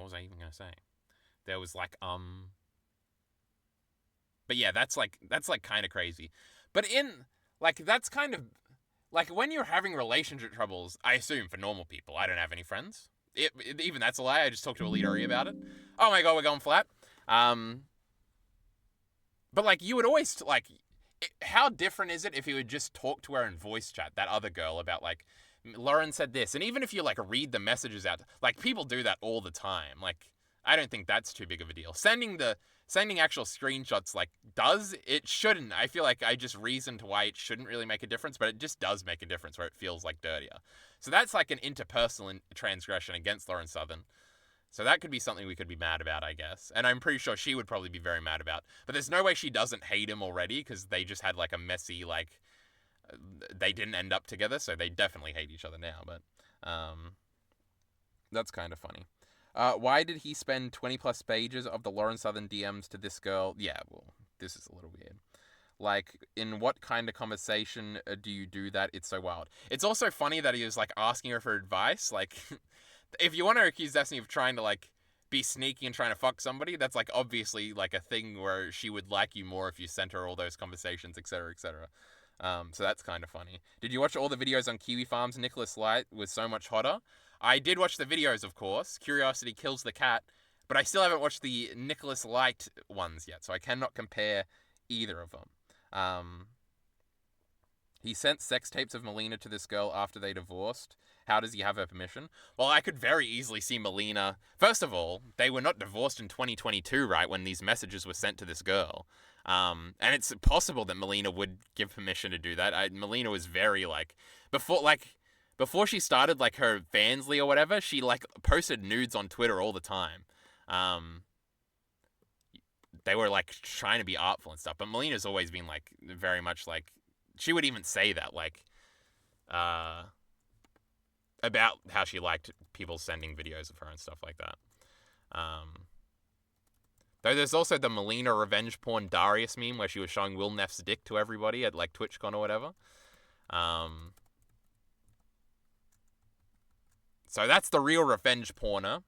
was I even gonna say? There was, like, but yeah, that's kind of crazy. But that's kind of, like, when you're having relationship troubles, I assume for normal people, I don't have any friends. Even that's a lie. I just talked to Elite Ori about it. Oh my god, we're going flat. But, like, you would always, like, how different is it if you would just talk to her in voice chat, that other girl, about, like, Lauren said this, and even if you, like, read the messages out, like, people do that all the time. Like, I don't think that's too big of a deal. Sending actual screenshots, like, it shouldn't. I feel like I just reasoned why it shouldn't really make a difference, but it just does make a difference where it feels, like, dirtier. So that's, like, an interpersonal transgression against Lauren Southern. So that could be something we could be mad about, I guess. And I'm pretty sure she would probably be very mad about. But there's no way she doesn't hate him already, because they just had, like, a messy, like, they didn't end up together, so they definitely hate each other now. But that's kind of funny. Why did he spend 20+ pages of the Lauren Southern DMs to this girl? Yeah, well, this is a little weird. Like, in what kind of conversation do you do that? It's so wild. It's also funny that he was, like, asking her for advice. Like, if you want to accuse Destiny of trying to, like, be sneaky and trying to fuck somebody. That's like obviously like a thing where she would like you more if you sent her all those conversations, etc., etc. So that's kind of funny. Did you watch all the videos on Kiwi Farms? Nicholas Light was so much hotter. I did watch the videos, of course. Curiosity kills the cat, but I still haven't watched the Nicholas Light ones yet, so I cannot compare either of them. He sent sex tapes of Melina to this girl after they divorced. How does he have her permission? Well, I could very easily see Melina. First of all, they were not divorced in 2022, right, when these messages were sent to this girl. And it's possible that Melina would give permission to do that. Melina was very, before she started, like, her Fansly or whatever, she, like, posted nudes on Twitter all the time. They were, like, trying to be artful and stuff. But Melina's always been, like, very much, like, she would even say that, like, about how she liked people sending videos of her and stuff like that. Though there's also the Melina revenge porn Darius meme where she was showing Will Neff's dick to everybody at, like, TwitchCon or whatever. So that's the real revenge porner.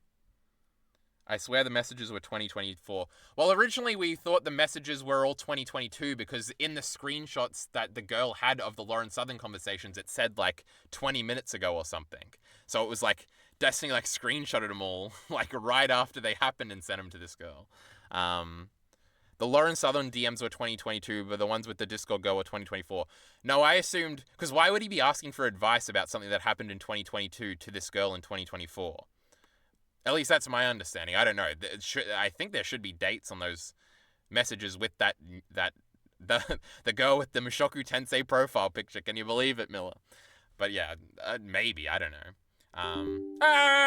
I swear the messages were 2024. Well, originally we thought the messages were all 2022 because in the screenshots that the girl had of the Lauren Southern conversations, it said like 20 minutes ago or something. So it was like Destiny like screenshotted them all like right after they happened and sent them to this girl. The Lauren Southern DMs were 2022, but the ones with the Discord girl were 2024. No, I assumed, because why would he be asking for advice about something that happened in 2022 to this girl in 2024? At least that's my understanding. I don't know. I think there should be dates on those messages with the girl with the Mushoku Tensei profile picture. Can you believe it, Miller? But yeah, maybe. I don't know.